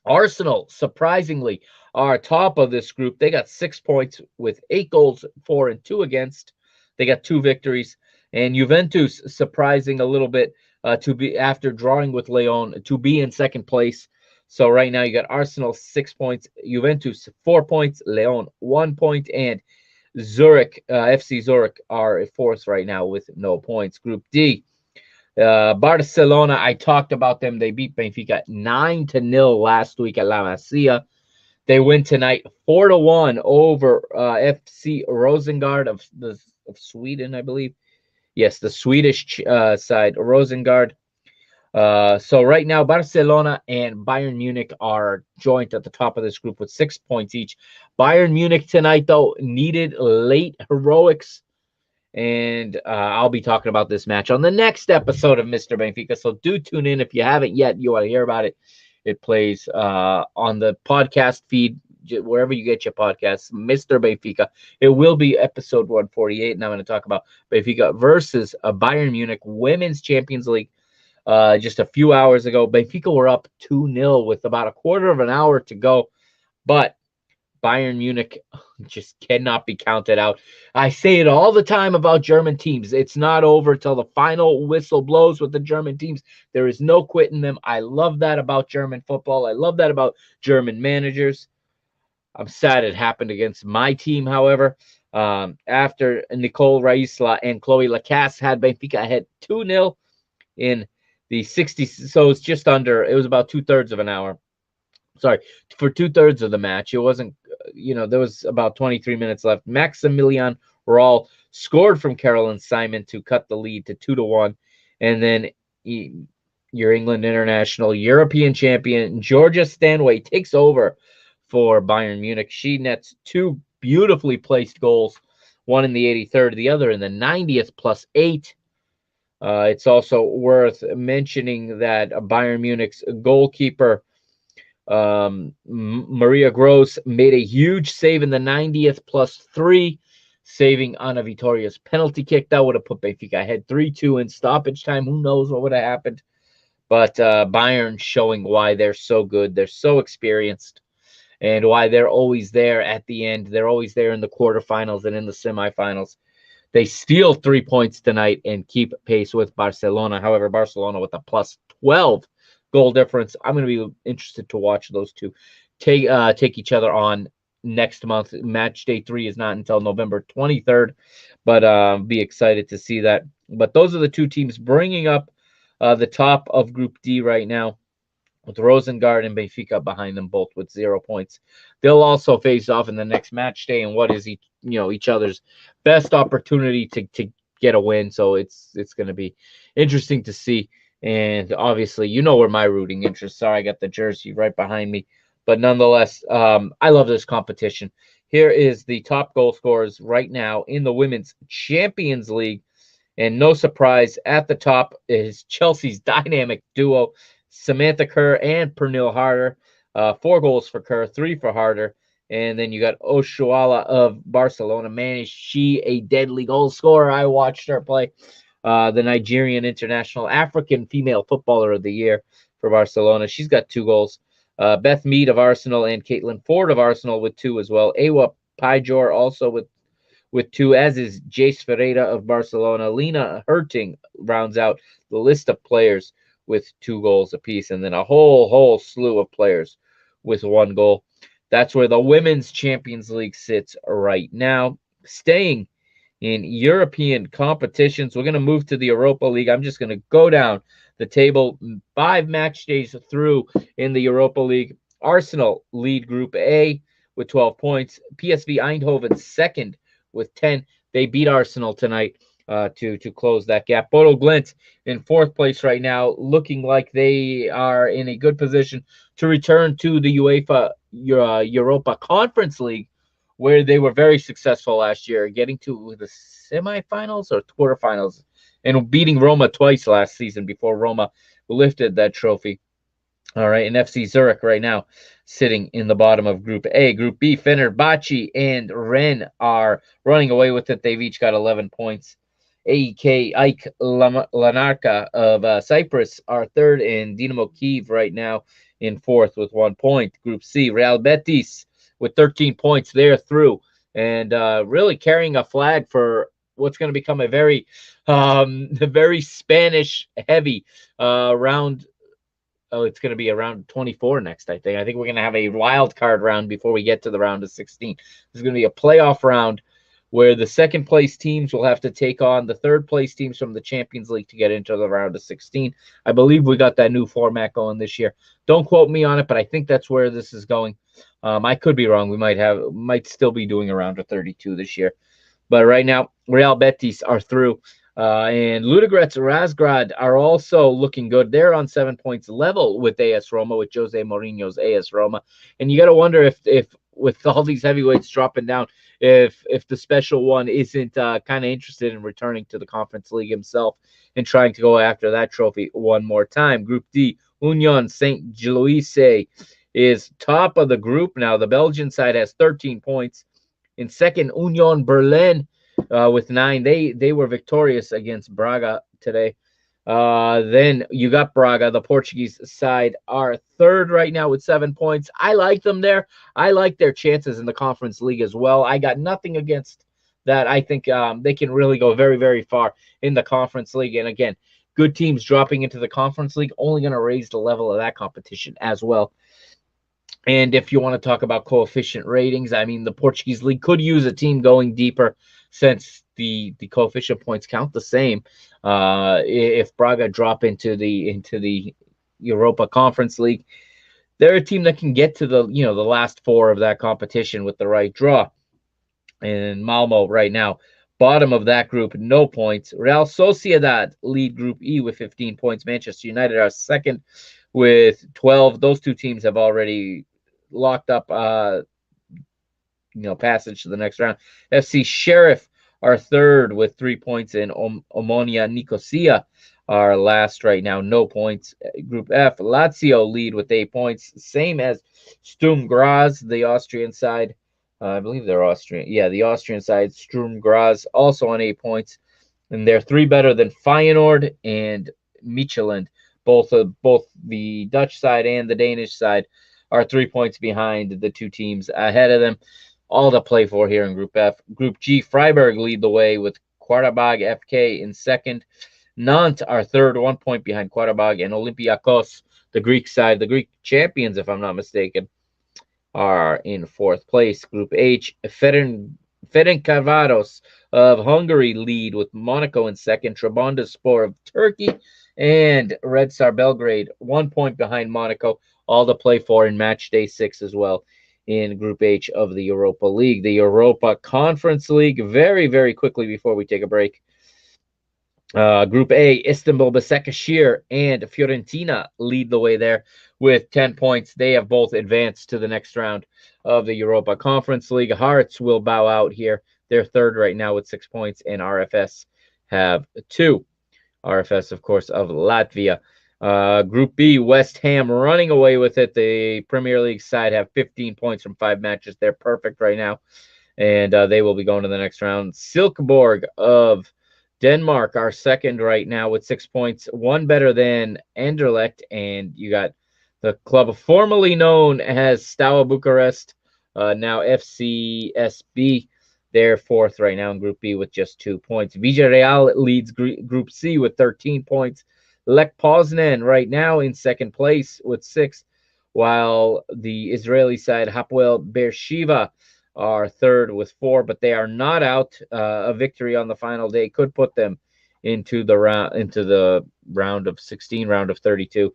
Arsenal, surprisingly, are top of this group. They got 6 points with 8 goals, 4 and 2 against. They got 2 victories. And Juventus, surprising a little bit, to be, after drawing with Lyon, to be in 2nd place. So right now you got Arsenal 6 points, Juventus 4 points, Lyon 1 point, and Zurich, FC Zurich are 4th right now with no points. Group D, Barcelona, I talked about them. They beat Benfica 9-0 last week at La Masia. They win tonight 4-1 over FC Rosengard of Sweden, I believe. Yes, the Swedish side, Rosengard. So right now, Barcelona and Bayern Munich are joint at the top of this group with 6 points each. Bayern Munich tonight, though, needed late heroics. And I'll be talking about this match on the next episode of Mr. Benfica. So do tune in if you haven't yet. You want to hear about it. It plays on the podcast feed, wherever you get your podcasts, Mr. Benfica. It will be episode 148, and I'm going to talk about Benfica versus Bayern Munich Women's Champions League. Just a few hours ago, Benfica were up 2-0 with about a quarter of an hour to go. But Bayern Munich just cannot be counted out. I say it all the time about German teams. It's not over till the final whistle blows with the German teams. There is no quitting them. I love that about German football. I love that about German managers. I'm sad it happened against my team, however. After Nicole Raisla and Chloe Lacasse had Benfica ahead 2-0 in the 60s. So it's just under, it was about 2/3 of an hour. Sorry, for 2/3 of the match. It wasn't, there was about 23 minutes left. Maximilian Raul scored from Caroline Simon to cut the lead to 2-1. And then your England international European champion, Georgia Stanway, takes over for Bayern Munich. She nets 2 beautifully placed goals, one in the 83rd, the other in the 90th, +8. It's also worth mentioning that Bayern Munich's goalkeeper, Maria Gross, made a huge save in the 90th, +3, saving Ana Vitoria's penalty kick. That would have put Benfica ahead 3-2 in stoppage time. Who knows what would have happened? But Bayern showing why they're so good. They're so experienced, and why they're always there at the end. They're always there in the quarterfinals and in the semifinals. They steal 3 points tonight and keep pace with Barcelona. However, Barcelona with a +12 goal difference. I'm going to be interested to watch those two take each other on next month. Match day 3 is not until November 23rd, but be excited to see that. But those are the 2 teams bringing up the top of Group D right now, with Rosengard and Benfica behind them, both with 0 points. They'll also face off in the next match day, and what is each other's best opportunity to get a win. So it's going to be interesting to see. And obviously, where my rooting interests are. I got the jersey right behind me. But nonetheless, I love this competition. Here is the top goal scorers right now in the Women's Champions League. And no surprise, at the top is Chelsea's dynamic duo, Samantha Kerr and Pernille Harder. 4 goals for Kerr, 3 for Harder. And then you got Oshuala of Barcelona. Man, is she a deadly goal scorer. I watched her play. the Nigerian international African female footballer of the year for Barcelona. She's got 2 goals. Beth Mead of Arsenal and Caitlin Ford of Arsenal with 2 as well. Awa Pajor also with 2, as is Jace Ferreira of Barcelona. Lena Hurting rounds out the list of players with 2 goals apiece, and then a whole slew of players with 1 goal. That's where the Women's Champions League sits right now. Staying in European competitions, we're going to move to the Europa League. I'm just going to go down the table 5 match days through in the Europa League. Arsenal lead Group A with 12 points. PSV Eindhoven second with 10. They beat Arsenal tonight to close that gap. Bodo Glimt in 4th place right now, looking like they are in a good position to return to the UEFA Europa Conference League, where they were very successful last year, getting to the semifinals or quarterfinals and beating Roma twice last season before Roma lifted that trophy. All right, and FC Zurich right now sitting in the bottom of Group A. Group B, Fenerbahce and Rennes are running away with it. They've each got 11 points. AEK Ike Lanarka of Cyprus are 3rd, and Dinamo Kyiv right now in 4th with 1 point. Group C, Real Betis with 13 points. They're through, and really carrying a flag for what's going to become a very Spanish-heavy round. Oh, it's going to be around 24 next, I think. I think we're going to have a wild card round before we get to the round of 16. There's going to be a playoff round where the 2nd place teams will have to take on the 3rd place teams from the Champions League to get into the round of 16. I believe we got that new format going this year. Don't quote me on it, but I think that's where this is going. I could be wrong. We might still be doing a round of 32 this year. But right now, Real Betis are through. And Ludogorets Razgrad are also looking good. They're on 7 points level with AS Roma, with Jose Mourinho's AS Roma. And you got to wonder if with all these heavyweights dropping down, if the special one isn't kind of interested in returning to the Conference League himself and trying to go after that trophy one more time. Group D, Union Saint-Gilloise is top of the group now. The Belgian side has 13 points. In 2nd, Union Berlin with 9. They were victorious against Braga today. Then you got Braga. The Portuguese side are 3rd right now with 7 points. I like them there. I like their chances in the Conference League as well. I got nothing against that. I think they can really go very, very far in the Conference League. And again, good teams dropping into the Conference League only going to raise the level of that competition as well. And if you want to talk about coefficient ratings, I mean, the Portuguese league could use a team going deeper since the coefficient points count the same. If Braga drop into the Europa Conference League, they're a team that can get to the last 4 of that competition with the right draw. And Malmo right now, bottom of that group, no points. Real Sociedad lead Group E with 15 points. Manchester United are 2nd with 12. Those 2 teams have already locked up passage to the next round. FC Sheriff are 3rd with 3 points, and Omonia Nicosia are last right now, no points. Group F, Lazio lead with 8 points, same as Sturm Graz, the Austrian side. I believe they're Austrian. Yeah, the Austrian side, Sturm Graz, also on 8 points, and they're 3 better than Feyenoord and Michelin. Both the Dutch side and the Danish side are 3 points behind the 2 teams ahead of them. All to play for here in Group F. Group G, Freiburg lead the way with Qarabag FK in 2nd. Nantes are 3rd, 1 point behind Qarabag, and Olympiakos, the Greek side, the Greek champions, if I'm not mistaken, are in 4th place. Group H, Ferencvaros of Hungary lead with Monaco in 2nd. Trabzonspor of Turkey and Red Star Belgrade 1 point behind Monaco. All to play for in match day 6 as well in Group H of the Europa League. The Europa Conference League, very, very quickly before we take a break. Group A, Istanbul Başakşehir and Fiorentina lead the way there with 10 points. They have both advanced to the next round of the Europa Conference League. Hearts will bow out here. They're 3rd right now with 6 points, and RFS have 2. RFS, of course, of Latvia. Group B, West Ham running away with it. The Premier League side have 15 points from 5 matches. They're perfect right now, and they will be going to the next round. Silkeborg of Denmark are second right now with 6 points, one better than Anderlecht, and you got the club formerly known as Steaua Bucharest, now FCSB. They're fourth right now in Group B with just 2 points. Villarreal leads Group C with 13 points. Lech Poznan right now in second place with 6, while the Israeli side Hapoel Beersheva are third with 4, but they are not out. A victory on the final day could put them into the round of 16, round of 32.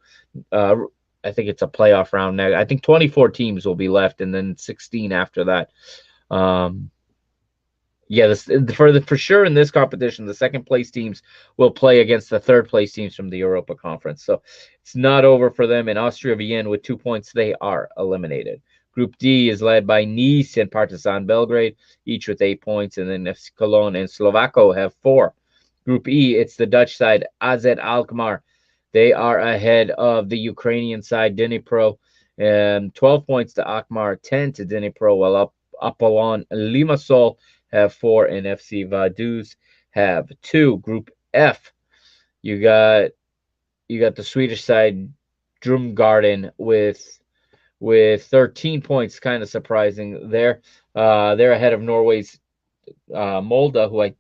I think it's a playoff round now. I think 24 teams will be left, and then 16 after that. For sure in this competition, the second place teams will play against the third place teams from the Europa Conference. So it's not over for them. In Austria Vienna with 2 points, they are eliminated. Group D is led by Nice and Partizan Belgrade, each with 8 points, and then FC Cologne and Slovako have 4. Group E, it's the Dutch side, AZ Alkmaar. They are ahead of the Ukrainian side, Dnipro, 12 points to Alkmaar, 10 to Dnipro, while Apollon Limassol have 4, and FC Vaduz have 2. Group F, you got the Swedish side, Drumgarden, with 13 points. Kind of surprising there. They're ahead of Norway's Molde, who I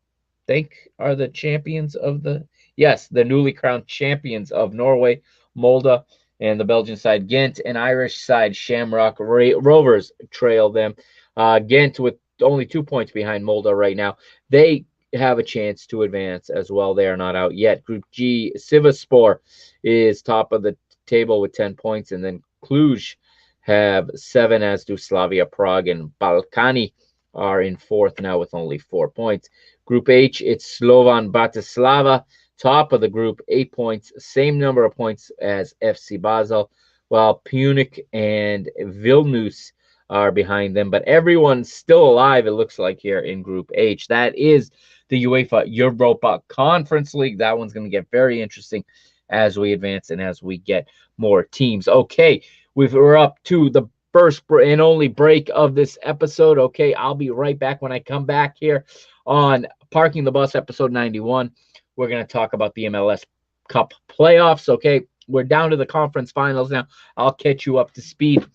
think are the champions of the newly crowned champions of Norway, Molde, and the Belgian side Ghent, and Irish side Shamrock Rovers trail them. Ghent with only 2 points behind Molde right now. They have a chance to advance as well. They are not out yet. Group G, Sivasspor is top of the table with 10 points, and then Cluj have 7, as do Slavia Prague, and Balkani are in fourth now with only 4 points. Group H, it's Slovan Bratislava, top of the group, 8 points, same number of points as FC Basel, while Punic and Vilnius are behind them, but everyone's still alive, it looks like, here in Group H. That is the UEFA Europa Conference League. That one's going to get very interesting as we advance and as we get more teams. Okay, we're up to the first and only break of this episode. Okay, I'll be right back. When I come back here on Parking the Bus, episode 91, we're going to talk about the MLS Cup playoffs. Okay, we're down to the conference finals now. I'll catch you up to speed.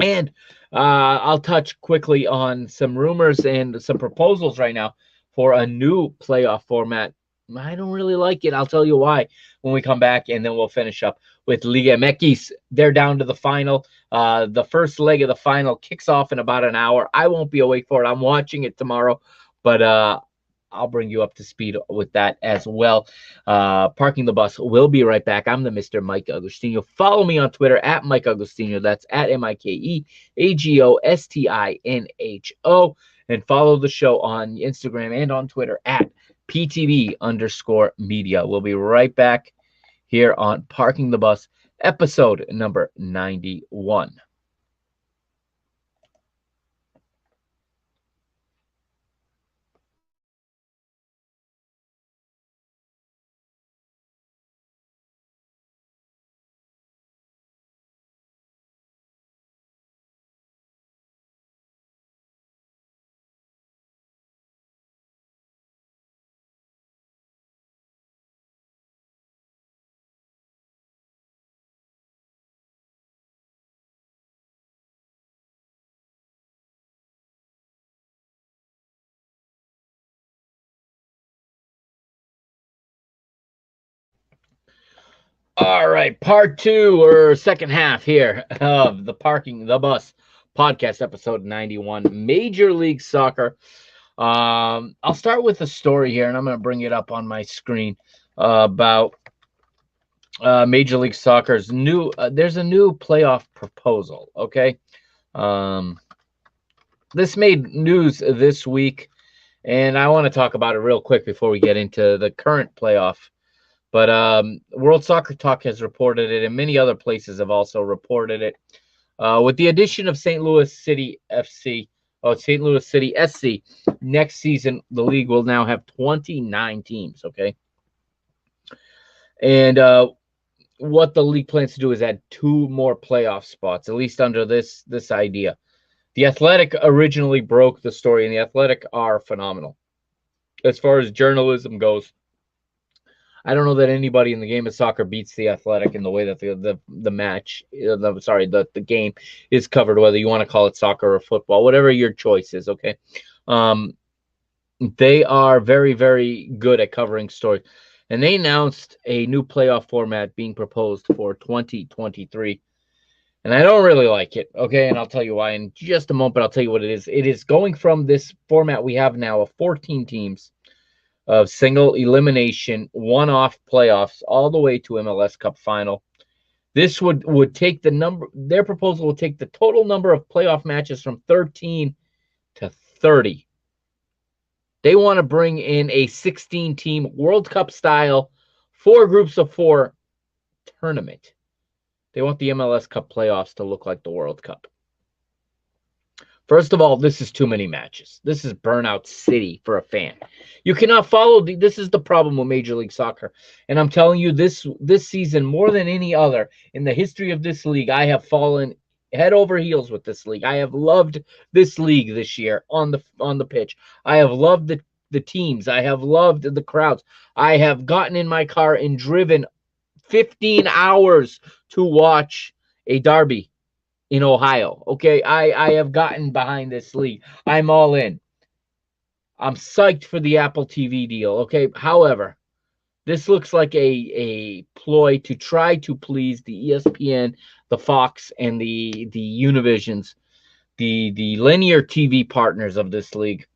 And I'll touch quickly on some rumors and some proposals right now for a new playoff format. I don't really like it. I'll tell you why when we come back, and then we'll finish up with LigaMX. They're down to the final. The first leg of the final kicks off in about an hour. I won't be awake for it. I'm watching it tomorrow, but I'll bring you up to speed with that as well. Parking the Bus will be right back. I'm the Mr. Mike Agostino. Follow me on Twitter at Mike Agostino. That's at MikeAgostinho. And follow the show on Instagram and on Twitter at PTB_media. We'll be right back here on Parking the Bus, episode number 91. All right, part 2 or second half here of the Parking the Bus podcast, episode 91, Major League Soccer. I'll start with a story here, and I'm going to bring it up on my screen about Major League Soccer's new. There's a new playoff proposal. Okay, this made news this week, and I want to talk about it real quick before we get into the current playoff. But World Soccer Talk has reported it, and many other places have also reported it. With the addition of St. Louis City SC, next season, the league will now have 29 teams, okay? And what the league plans to do is add 2 more playoff spots, at least under this idea. The Athletic originally broke the story, and the Athletic are phenomenal. as far as journalism goes, I don't know that anybody in the game of soccer beats the Athletic in the way that the match, the game is covered, whether you want to call it soccer or football, whatever your choice is. Okay, um, they are very, very good at covering stories, and they announced a new playoff format being proposed for 2023. And I don't really like it, okay? And I'll tell you why in just a moment, but I'll tell you what it is. It is going from this format we have now of 14 teams of single elimination, one-off playoffs, all the way to MLS Cup final. This would take the number, their proposal would take the total number of playoff matches from 13 to 30. They want to bring in a 16-team World Cup style, 4 groups of 4 tournament. They want the MLS Cup playoffs to look like the World Cup. First of all, this is too many matches. This is burnout city for a fan. You cannot follow this is the problem with Major League Soccer. And I'm telling you, this season, more than any other in the history of this league, I have fallen head over heels with this league. I have loved this league this year on the pitch. I have loved the teams. I have loved the crowds. I have gotten in my car and driven 15 hours to watch a derby in Ohio. Okay, I have gotten behind this league. I'm all in. I'm psyched for the Apple TV deal. Okay, however, this looks like a ploy to try to please the ESPN, the Fox, and the Univisions, the linear TV partners of this league.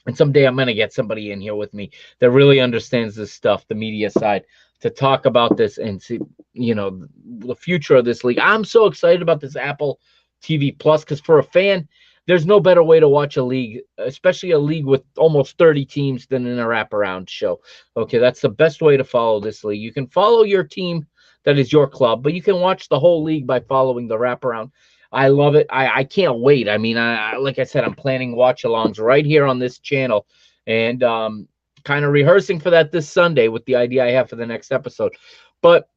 And someday I'm going to get somebody in here with me that really understands this stuff, the media side, to talk about this and see, the future of this league. I'm so excited about this Apple TV Plus because for a fan, there's no better way to watch a league, especially a league with almost 30 teams, than in a wraparound show. Okay, that's the best way to follow this league. You can follow your team that is your club, but you can watch the whole league by following the wraparound. I love it. I can't wait. I mean, like I said, I'm planning watch-alongs right here on this channel, and kind of rehearsing for that this Sunday with the idea I have for the next episode. But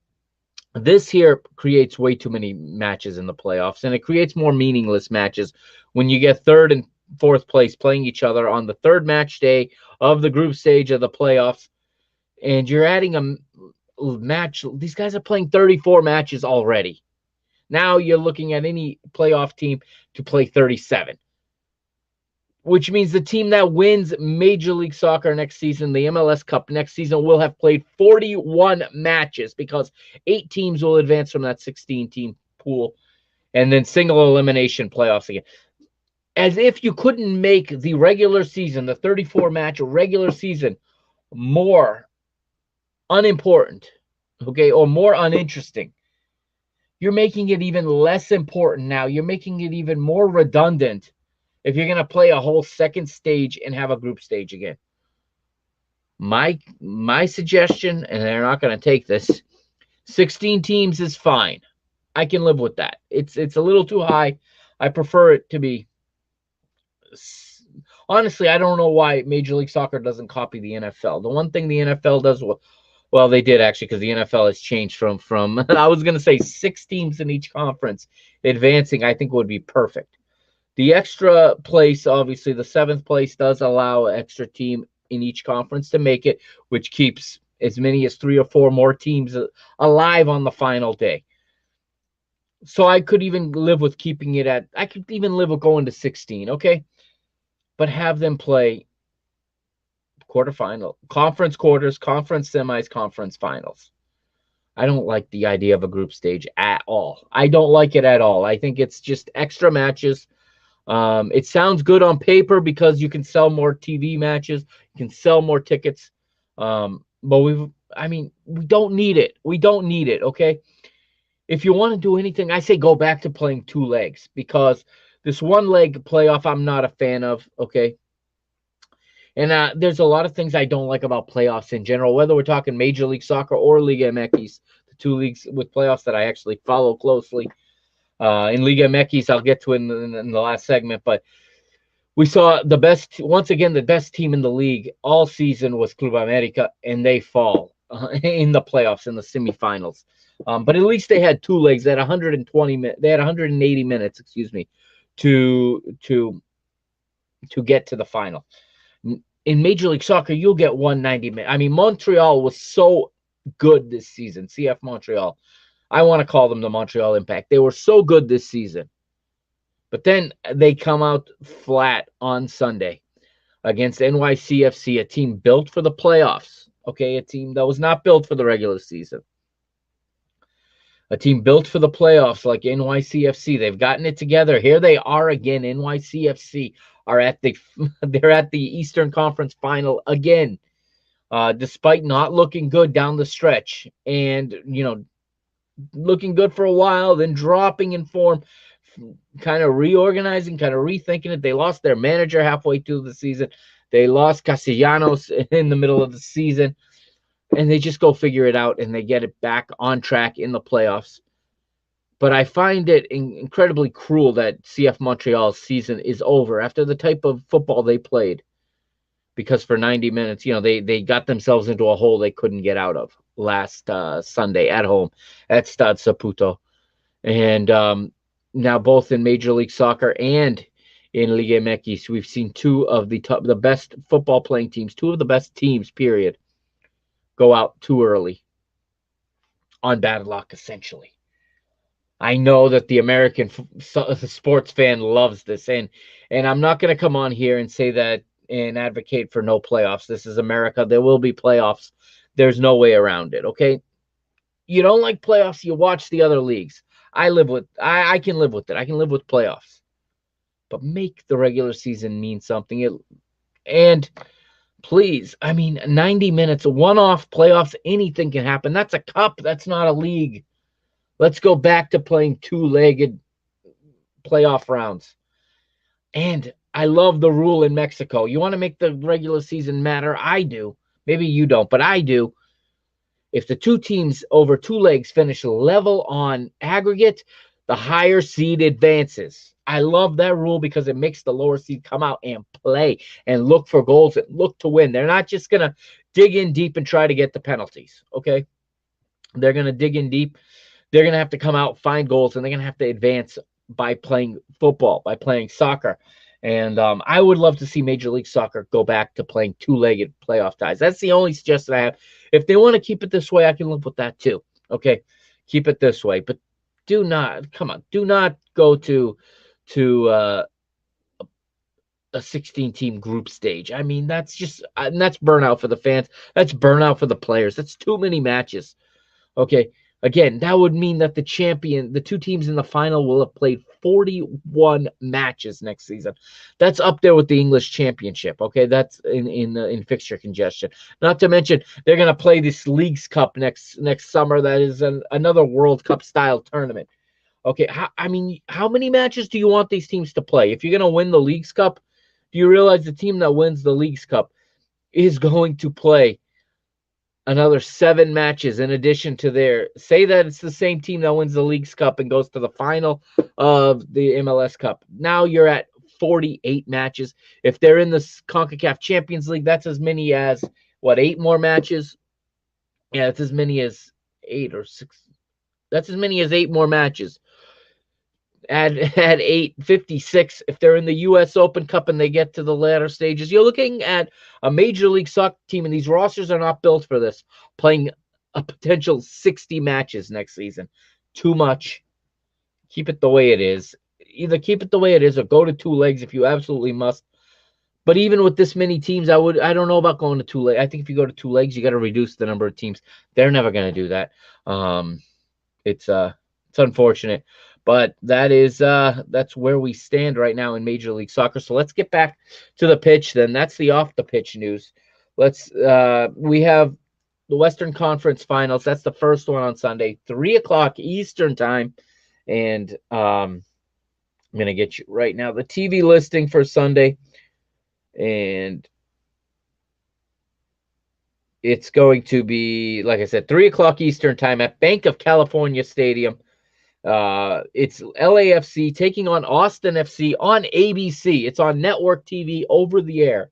this here creates way too many matches in the playoffs, and it creates more meaningless matches when you get third and fourth place playing each other on the third match day of the group stage of the playoffs, and you're adding a match. These guys are playing 34 matches already. Now you're looking at any playoff team to play 37, which means the team that wins Major League Soccer next season, the MLS Cup next season, will have played 41 matches because 8 teams will advance from that 16-team pool and then single elimination playoffs again. As if you couldn't make the regular season, the 34-match regular season, more unimportant, okay, or more uninteresting. You're making it even less important now. You're making it even more redundant if you're going to play a whole second stage and have a group stage again. My suggestion, and they're not going to take this, 16 teams is fine. I can live with that. It's a little too high. I prefer it to be. Honestly, I don't know why Major League Soccer doesn't copy the NFL. The one thing the NFL does well, they did actually, because the NFL has changed from I was going to say 6 teams in each conference advancing. I think would be perfect. The extra place, obviously, the 7th place does allow an extra team in each conference to make it, which keeps as many as 3 or 4 more teams alive on the final day. So I could even live with keeping it at, I could even live with going to 16, okay? But have them play quarterfinal, conference quarters, conference semis, conference finals. I don't like the idea of a group stage at all. I don't like it at all. I think it's just extra matches. It sounds good on paper because you can sell more TV matches, you can sell more tickets. But we don't need it. We don't need it, okay? If you want to do anything, I say go back to playing 2 legs because this 1-leg playoff I'm not a fan of, okay? And there's a lot of things I don't like about playoffs in general, whether we're talking Major League Soccer or LigaMX, the 2 leagues with playoffs that I actually follow closely. In LigaMX, I'll get to it in the last segment, but we saw the best team in the league all season was Club America, and they fall in the playoffs, in the semifinals. But at least they had 2 legs. They had 180 minutes, to get to the final. in Major League Soccer, you'll get 190 minutes. I mean, Montreal was so good this season. CF Montreal. I want to call them the Montreal Impact. They were so good this season. But then they come out flat on Sunday against NYCFC, a team built for the playoffs. Okay, a team that was not built for the regular season. A team built for the playoffs like NYCFC. They've gotten it together. Here they are again. NYCFC are they're at the Eastern Conference Final again, despite not looking good down the stretch, and looking good for a while, then dropping in form, kind of reorganizing, kind of rethinking it. They lost their manager halfway through the season. They lost Castellanos in the middle of the season. And they just go figure it out, and they get it back on track in the playoffs. But I find it incredibly cruel that CF Montreal's season is over after the type of football they played. Because for 90 minutes, they got themselves into a hole they couldn't get out of last Sunday at home at Stade Saputo. And now both in Major League Soccer and in LigaMX, we've seen two of the best football playing teams, two of the best teams, period, go out too early on bad luck, essentially. I know that the American sports fan loves this, and I'm not going to come on here and say that and advocate for no playoffs. This is America. There will be playoffs. There's no way around it, okay? You don't like playoffs, you watch the other leagues. I can live with it. I can live with playoffs. But make the regular season mean something. And please, 90 minutes, a one-off playoffs, anything can happen. That's a cup. That's not a league. Let's go back to playing two-legged playoff rounds. And I love the rule in Mexico. You want to make the regular season matter? I do. Maybe you don't, but I do. If the two teams over two legs finish level on aggregate, the higher seed advances. I love that rule because it makes the lower seed come out and play and look for goals and look to win. They're not just going to dig in deep and try to get the penalties, okay? They're going to dig in deep. They're going to have to come out, find goals, and they're going to have to advance by playing football, by playing soccer. And I would love to see Major League Soccer go back to playing two-legged playoff ties. That's the only suggestion I have. If they want to keep it this way, I can live with that too, okay? Keep it this way. But do not go to a 16-team group stage. That's burnout for the fans. That's burnout for the players. That's too many matches. Okay, again, that would mean that the two teams in the final will have played 41 matches next season. That's up there with the English Championship. Okay, that's in fixture congestion. Not to mention they're going to play this Leagues Cup next summer. That is another World Cup style tournament. Okay, how many matches do you want these teams to play? If you're going to win the Leagues Cup, do you realize the team that wins the Leagues Cup is going to play another 7 matches in addition to say that it's the same team that wins the Leagues Cup and goes to the final of the MLS Cup. Now you're at 48 matches. If they're in the CONCACAF Champions League, that's as many as, 8 more matches? Yeah, it's as many as 8 or 6. That's as many as 8 more matches. Add 8, 56. If they're in the U.S. Open Cup and they get to the latter stages, you're looking at a Major League Soccer team, and these rosters are not built for this, playing a potential 60 matches next season. Too much. Keep it the way it is. Either keep it the way it is or go to 2 legs if you absolutely must. But even with this many teams, I don't know about going to 2 legs. I think if you go to 2 legs, you got to reduce the number of teams. They're never going to do that. It's unfortunate. But that's where we stand right now in Major League Soccer. So let's get back to the pitch then. That's the off-the-pitch news. We have the Western Conference Finals. That's the first one on Sunday, 3 o'clock Eastern time. And I'm going to get you right now the TV listing for Sunday. And it's going to be, like I said, 3 o'clock Eastern time at Bank of California Stadium. It's LAFC taking on Austin FC on ABC. It's on network TV over the air.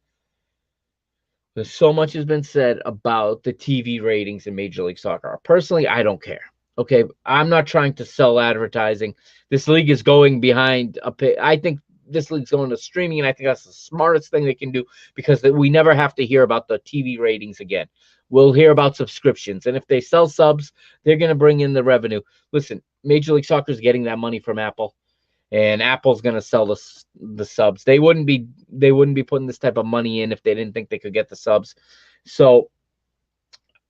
There's so much has been said about the TV ratings in Major League Soccer. Personally, I don't care. Okay, I'm not trying to sell advertising. This league is going behind I think this league's going to streaming, and I think that's the smartest thing they can do, because we never have to hear about the TV ratings again. We'll hear about subscriptions, and if they sell subs, they're going to bring in the revenue. Listen, Major League Soccer is getting that money from Apple, and Apple's going to sell the subs. They wouldn't be putting this type of money in if they didn't think they could get the subs. So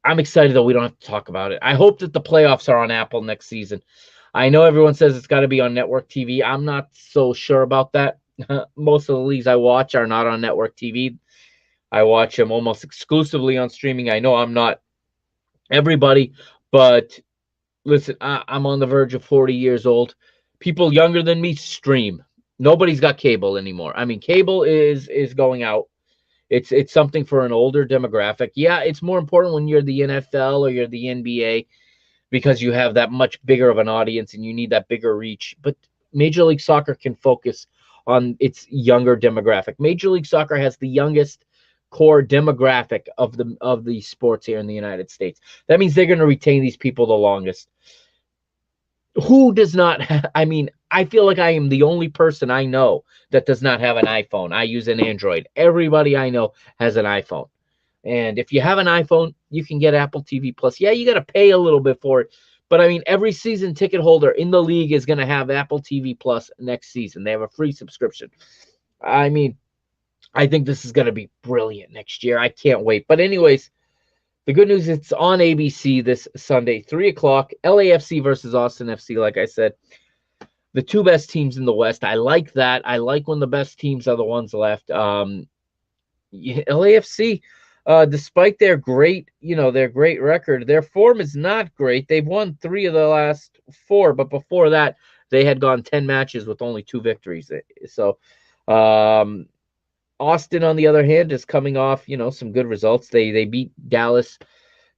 I'm excited that we don't have to talk about it. I hope that the playoffs are on Apple next season. I know everyone says it's got to be on network TV. I'm not so sure about that. Most of the leagues I watch are not on network TV. I watch them almost exclusively on streaming. I know I'm not everybody, but listen, I'm on the verge of 40 years old. People younger than me stream. Nobody's got cable anymore. I mean, cable is going out. It's something for an older demographic. Yeah, it's more important when you're the NFL or you're the NBA, because you have that much bigger of an audience and you need that bigger reach. But Major League Soccer can focus on its younger demographic. Major League Soccer has the youngest core demographic of the sports here in the United States. That means they're going to retain these people the longest. Who does not I mean, I feel like I am the only person I know that does not have an iPhone. I use an Android. Everybody I know has an iPhone. And if you have an iPhone, you can get Apple TV Plus. Yeah, you got to pay a little bit for it. But, I mean, every season ticket holder in the league is going to have Apple TV Plus next season. They have a free subscription. I mean, I think this is going to be brilliant next year. I can't wait. But anyways, the good news, it's on ABC this Sunday, 3 o'clock, LAFC versus Austin FC, like I said. The two best teams in the West. I like that. I like when the best teams are the ones left. LAFC, despite their great record, their form is not great. They've won 3 of the last 4, but before that, they had gone 10 matches with only 2 victories. So, Austin, on the other hand, is coming off, some good results. They beat Dallas.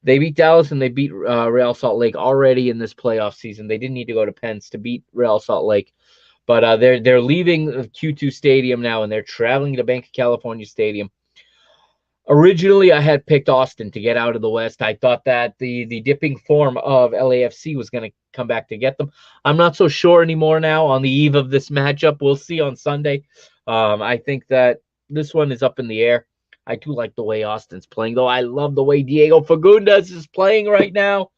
They beat Dallas and they beat Real Salt Lake already in this playoff season. They didn't need to go to Pens to beat Real Salt Lake. But they're leaving the Q2 Stadium now, and they're traveling to Banc of California Stadium. Originally, I had picked Austin to get out of the West. I thought that the dipping form of LAFC was going to come back to get them. I'm not so sure anymore now on the eve of this matchup. We'll see on Sunday. I think that this one is up in the air. I do like the way Austin's playing, though. I love the way Diego Fagundes is playing right now.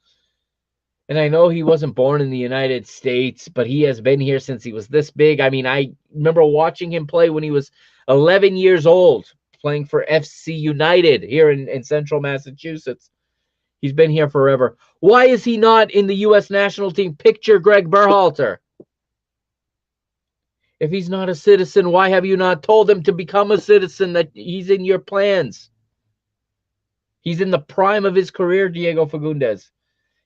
And I know he wasn't born in the United States, but he has been here since he was this big. I mean, I remember watching him play when he was 11 years old, playing for FC United here in central Massachusetts. He's been here forever. Why is he not in the U.S. national team? Picture Greg Berhalter. If he's not a citizen, why have you not told him to become a citizen, that he's in your plans? He's in the prime of his career, Diego Fagundes.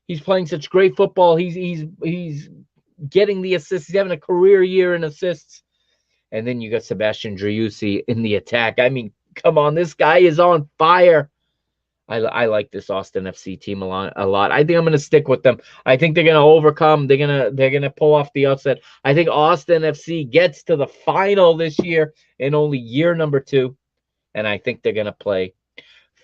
He's playing such great football. He's getting the assists. He's having a career year in assists. And then you got Sebastian Driussi in the attack. I mean, come on, this guy is on fire. I like this Austin FC team a lot. I think I'm going to stick with them. I think they're going to overcome. They're going to pull off the upset. I think Austin FC gets to the final this year in only year number 2, and I think they're going to play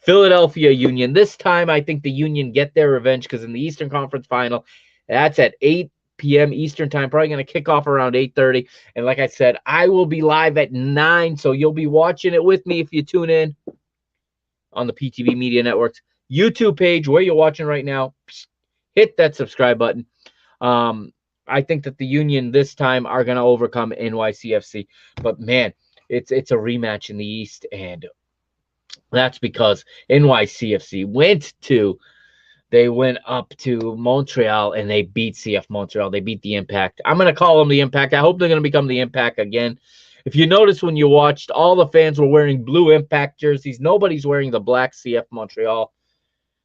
Philadelphia Union. This time, I think the Union get their revenge, because in the Eastern Conference Final, that's at 8 p.m. Eastern Time, probably going to kick off around 8:30. And like I said, I will be live at 9, so you'll be watching it with me if you tune in on the PTV Media Network's YouTube page where you're watching right now. Hit that subscribe button. I think that the Union this time are going to overcome NYCFC. But, man, it's a rematch in the East, and that's because NYCFC went up to Montreal, and they beat CF Montreal. They beat the Impact. I'm going to call them the Impact. I hope they're going to become the Impact again. If you notice when you watched, all the fans were wearing blue Impact jerseys. Nobody's wearing the black CF Montreal.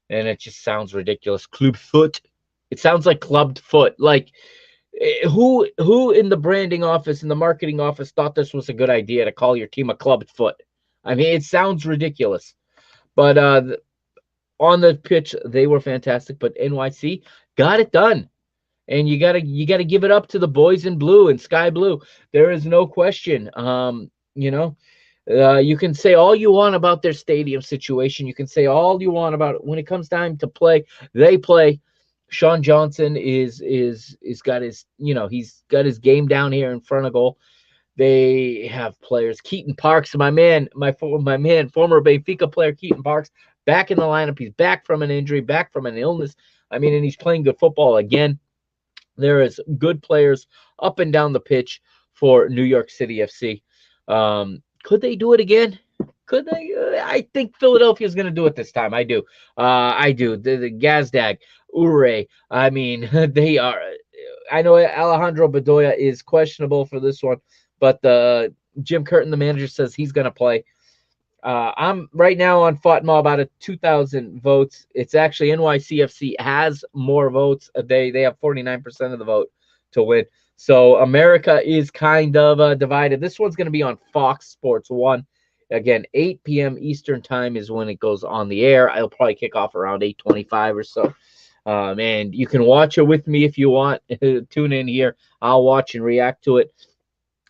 And it just sounds ridiculous. Club foot. It sounds like clubbed foot. Like, who in the branding office, in the marketing office, thought this was a good idea to call your team a clubbed foot? I mean, it sounds ridiculous. But on the pitch, they were fantastic. But NYC got it done. And you gotta give it up to the boys in blue and sky blue. There is no question. You can say all you want about their stadium situation. You can say all you want about it. When it comes time to play, they play. Sean Johnson is got his he's got his game down here in front of goal. They have players. Keaton Parks, my man, former Benfica player Keaton Parks, back in the lineup. He's back from an injury, back from an illness. I mean, and he's playing good football again. There is good players up and down the pitch for New York City FC. Could they do it again? Could they? I think Philadelphia is going to do it this time. I do. I do. The Gazdag, Ure. I mean, they are. I know Alejandro Bedoya is questionable for this one, but Jim Curtin, the manager, says he's going to play. I'm right now on FOTMA about a 2,000 votes. It's actually NYCFC has more votes. They have 49% of the vote to win. So America is kind of divided. This one's going to be on Fox Sports 1. Again, 8 p.m. Eastern time is when it goes on the air. I'll probably kick off around 8:25 or so. And you can watch it with me if you want. Tune in here. I'll watch and react to it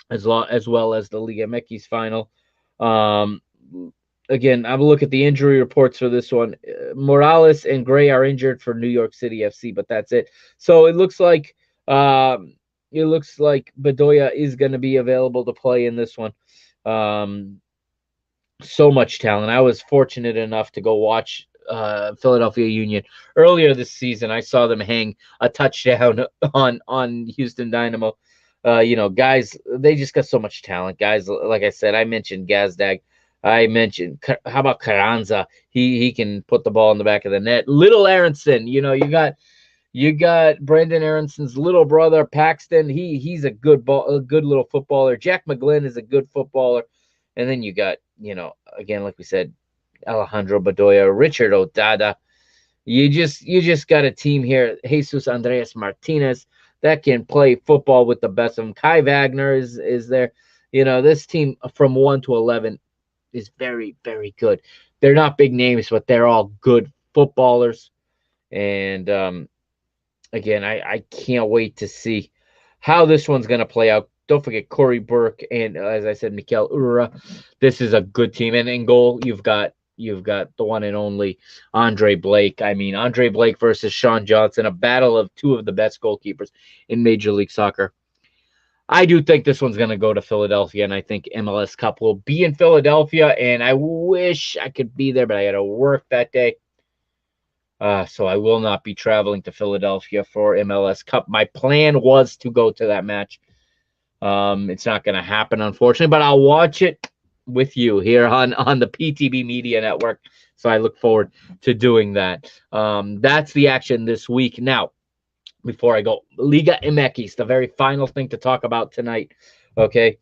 as well as the LigaMX final. Again, I'm look at the injury reports for this one. Morales and Gray are injured for New York City FC, but that's it. So it looks like Bedoya is going to be available to play in this one. So much talent. I was fortunate enough to go watch Philadelphia Union earlier this season. I saw them hang a touchdown on Houston Dynamo. Guys, they just got so much talent. Guys, like I said, I mentioned Gazdag. I mentioned, how about Carranza? He can put the ball in the back of the net. Little Aronson, you got Brandon Aronson's little brother Paxton. He's a good little footballer. Jack McGlynn is a good footballer, and then you got again, like we said, Alejandro Bedoya, Richard Odada. You just got a team here. Jesus Andreas Martinez that can play football with the best of them. Kai Wagner is there. This team from 1 to 11 is very, very good. They're not big names, but they're all good footballers. And again, I can't wait to see how this one's going to play out. Don't forget Corey Burke and, as I said, Mikel Ura. This is a good team. And in goal, you've got the one and only Andre Blake. I mean, Andre Blake versus Sean Johnson, a battle of two of the best goalkeepers in Major League Soccer. I do think this one's going to go to Philadelphia, and I think MLS Cup will be in Philadelphia, and I wish I could be there, but I got to work that day. So I will not be traveling to Philadelphia for MLS Cup. My plan was to go to that match. It's not going to happen, unfortunately, but I'll watch it with you here on the PTB Media Network. So I look forward to doing that. That's the action this week. Now, before I go, LigaMX, the very final thing to talk about tonight. Okay,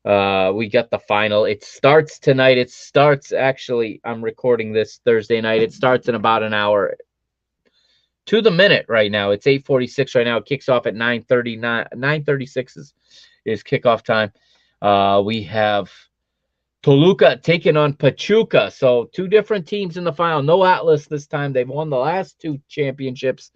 we got the final. It starts tonight. It starts, actually, I'm recording this Thursday night. It starts in about an hour to the minute right now. It's 8:46 right now. It kicks off at 9:39. 9:36 is kickoff time. We have Toluca taking on Pachuca. So two different teams in the final. No Atlas this time. They've won the last two championships,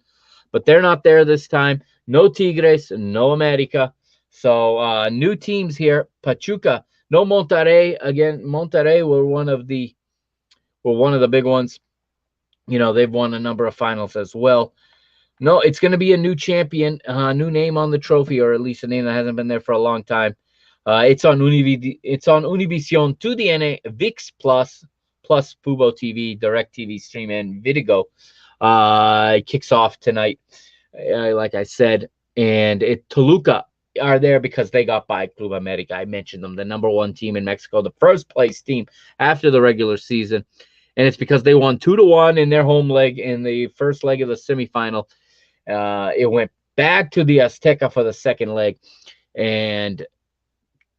but they're not there this time. No Tigres, no America. So new teams here. Pachuca, no Monterrey. Again, Monterrey were one of the big ones. They've won a number of finals as well. No, it's going to be a new champion, new name on the trophy, or at least a name that hasn't been there for a long time. It's on Univision, TUDN, VIX Plus Fubo TV, DirecTV Stream, and Vidigo. It kicks off tonight, like I said, and Toluca are there because they got by Club America. I mentioned them, the number one team in Mexico, the first place team after the regular season, and it's because they won 2-1 in their home leg in the first leg of the semifinal. It went back to the Azteca for the second leg, and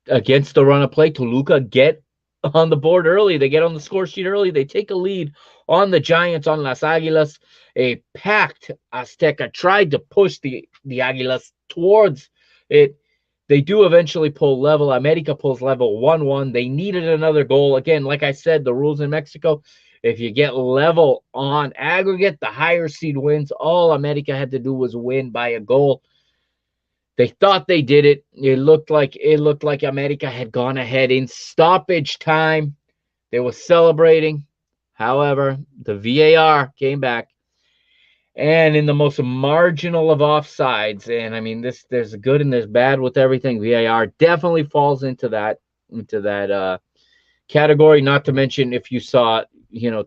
against the run of play, Toluca get on the board early. They get on the score sheet early. They take a lead on the Giants, on Las Águilas. A packed Azteca tried to push the Águilas towards it. They do eventually pull level. America pulls level 1-1. They needed another goal. Again, like I said, the rules in Mexico, if you get level on aggregate, the higher seed wins. All America had to do was win by a goal. They thought they did it. It looked like America had gone ahead in stoppage time. They were celebrating. However, the VAR came back, and in the most marginal of offsides. And I mean, there's good and there's bad with everything. VAR definitely falls into that category. Not to mention, if you saw,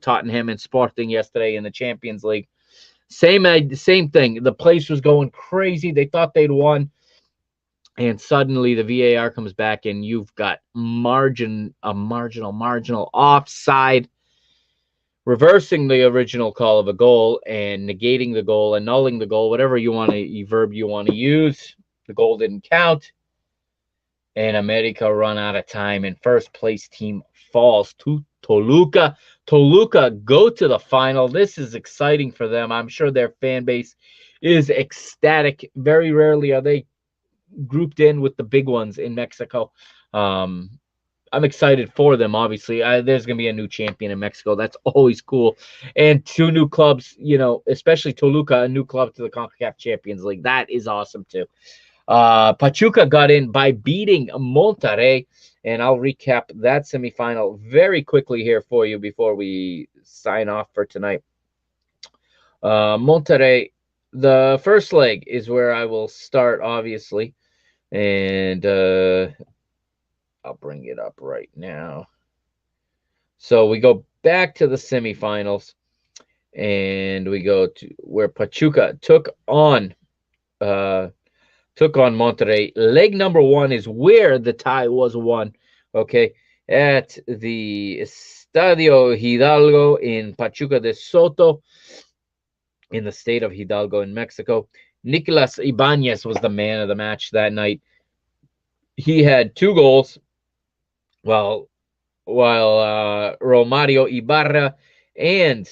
Tottenham and Sporting yesterday in the Champions League, same thing. The place was going crazy. They thought they'd won, and suddenly the VAR comes back, and you've got marginal offside, reversing the original call of a goal and negating the goal, annulling the goal, whatever verb you want to use. The goal didn't count, and America run out of time, and first place team falls to Toluca. Toluca go to the final. This is exciting for them. I'm sure their fan base is ecstatic. Very rarely are they grouped in with the big ones in Mexico. I'm excited for them, obviously. There's going to be a new champion in Mexico. That's always cool. And two new clubs, especially Toluca, a new club to the CONCACAF Champions League. That is awesome, too. Pachuca got in by beating Monterrey, and I'll recap that semifinal very quickly here for you before we sign off for tonight. Monterrey, the first leg is where I will start, obviously, and I'll bring it up right now. So we go back to the semifinals, and we go to where Pachuca took on Monterrey. Leg number one is where the tie was won, okay, at the Estadio Hidalgo in Pachuca de Soto, in the state of Hidalgo in Mexico. Nicolas Ibanez was the man of the match that night. He had 2 goals, while Romario Ibarra and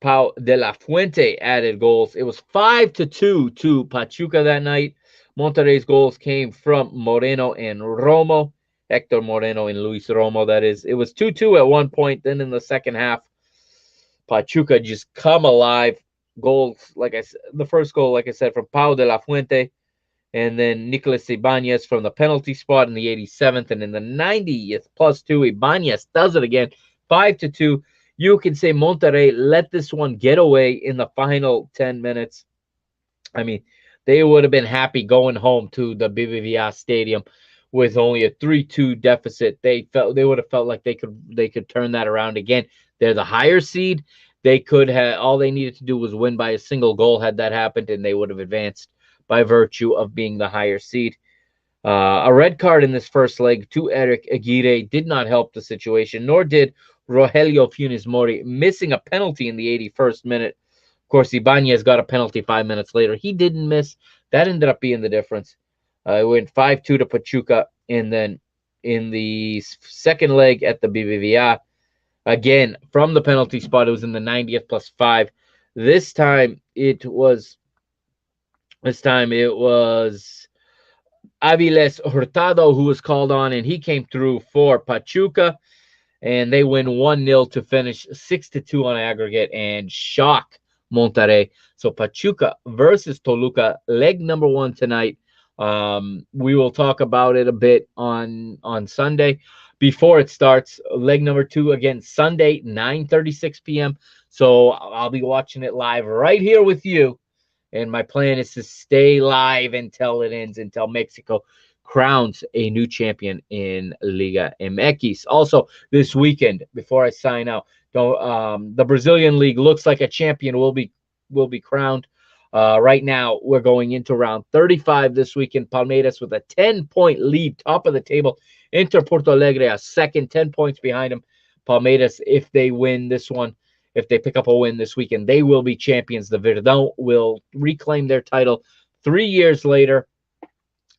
Pau de la Fuente added goals. It was 5-2 to Pachuca that night. Monterrey's goals came from Moreno and Romo. Hector Moreno and Luis Romo, that is. It was 2-2 at one point. Then in the second half, Pachuca just come alive. Goals, like I said, the first goal, like I said, from Pau de la Fuente, and then Nicolas Ibanez from the penalty spot in the 87th, and in the 90th +2, Ibanez does it again, 5-2. You can say Monterrey let this one get away in the final 10 minutes. I mean, they would have been happy going home to the BBVA Stadium with only a 3-2 deficit. They would have felt like they could turn that around again. They're the higher seed. They could have, all they needed to do was win by a single goal had that happened, and they would have advanced by virtue of being the higher seed. A red card in this first leg to Eric Aguirre did not help the situation, nor did Rogelio Funes Mori, missing a penalty in the 81st minute. Of course, Ibanez got a penalty 5 minutes later. He didn't miss. That ended up being the difference. It went 5-2 to Pachuca, and then in the second leg at the BBVA, again, from the penalty spot, it was in the 90th +5. This time it was Aviles Hurtado who was called on, and he came through for Pachuca, and they win 1-0 to finish 6-2 on aggregate and shock Monterrey. So Pachuca versus Toluca, leg number 1 tonight. We will talk about it a bit on Sunday before it starts. Leg number 2 again Sunday, 9:36 p.m. So I'll be watching it live right here with you. And my plan is to stay live until it ends, until Mexico crowns a new champion in Liga MX. Also, this weekend, before I sign out, the Brazilian League looks like a champion will be crowned. Right now, we're going into round 35 this weekend. Palmeiras with a 10-point lead, top of the table. Inter Porto Alegre a second, 10 points behind them. Palmeiras, if they win this one, if they pick up a win this weekend, they will be champions. The Verdão will reclaim their title 3 years later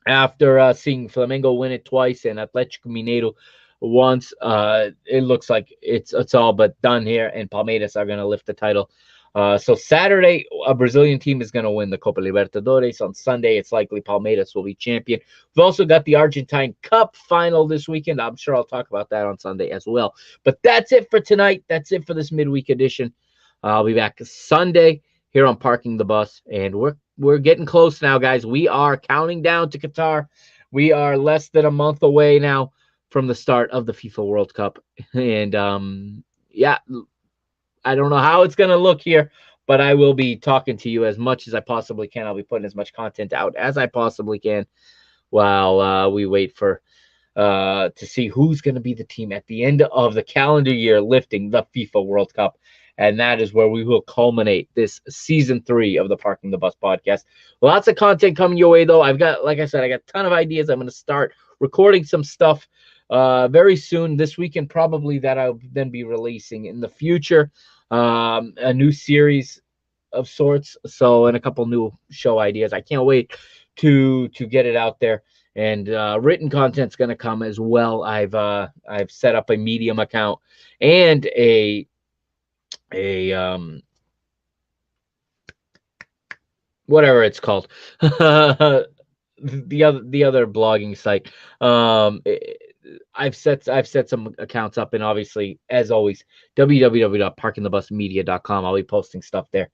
after seeing Flamengo win it twice and Atlético Mineiro once. It looks like it's all but done here, and Palmeiras are going to lift the title. So Saturday, a Brazilian team is going to win the Copa Libertadores. On Sunday, it's likely Palmeiras will be champion. We've also got the Argentine Cup final this weekend. I'm sure I'll talk about that on Sunday as well. But that's it for tonight. That's it for this midweek edition. I'll be back Sunday here on Parking the Bus, and we're getting close now, guys. We are counting down to Qatar. We are less than a month away now from the start of the FIFA World Cup, and yeah. I don't know how it's going to look here, but I will be talking to you as much as I possibly can. I'll be putting as much content out as I possibly can while we wait for to see who's going to be the team at the end of the calendar year lifting the FIFA World Cup. And that is where we will culminate this season 3 of the Parking the Bus podcast. Lots of content coming your way, though. I've got, like I said, I got a ton of ideas. I'm going to start recording some stuff very soon this weekend, probably, that I'll then be releasing in the future. A new series of sorts. So, and a couple new show ideas. I can't wait to get it out there. And written content's going to come as well. I've set up a Medium account and a whatever it's called, the other blogging site. I've set some accounts up, and obviously, as always, www.parkingthebusmedia.com. I'll be posting stuff there.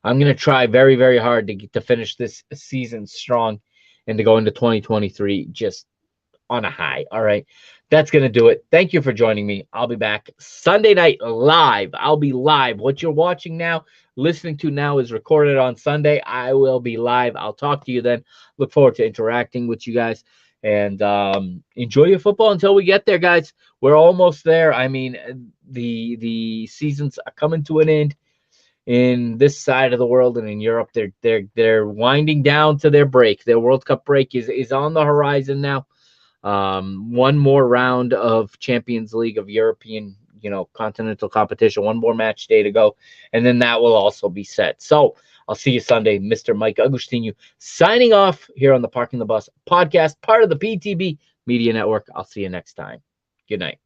I'm going to try very, very hard to finish this season strong and to go into 2023 just on a high. All right. That's going to do it. Thank you for joining me. I'll be back Sunday night live. I'll be live. What you're watching now, listening to now, is recorded on Sunday. I will be live. I'll talk to you then. Look forward to interacting with you guys. And enjoy your football until we get there, guys. We're almost there. I mean, the seasons are coming to an end in this side of the world, and in Europe, they're winding down to their break. Their World Cup break is on the horizon now. One more round of Champions League, of European, continental competition. One more match day to go, and then that will also be set. So I'll see you Sunday. Mr. Mike Agustinu signing off here on the Parking the Bus podcast, part of the PTB Media Network. I'll see you next time. Good night.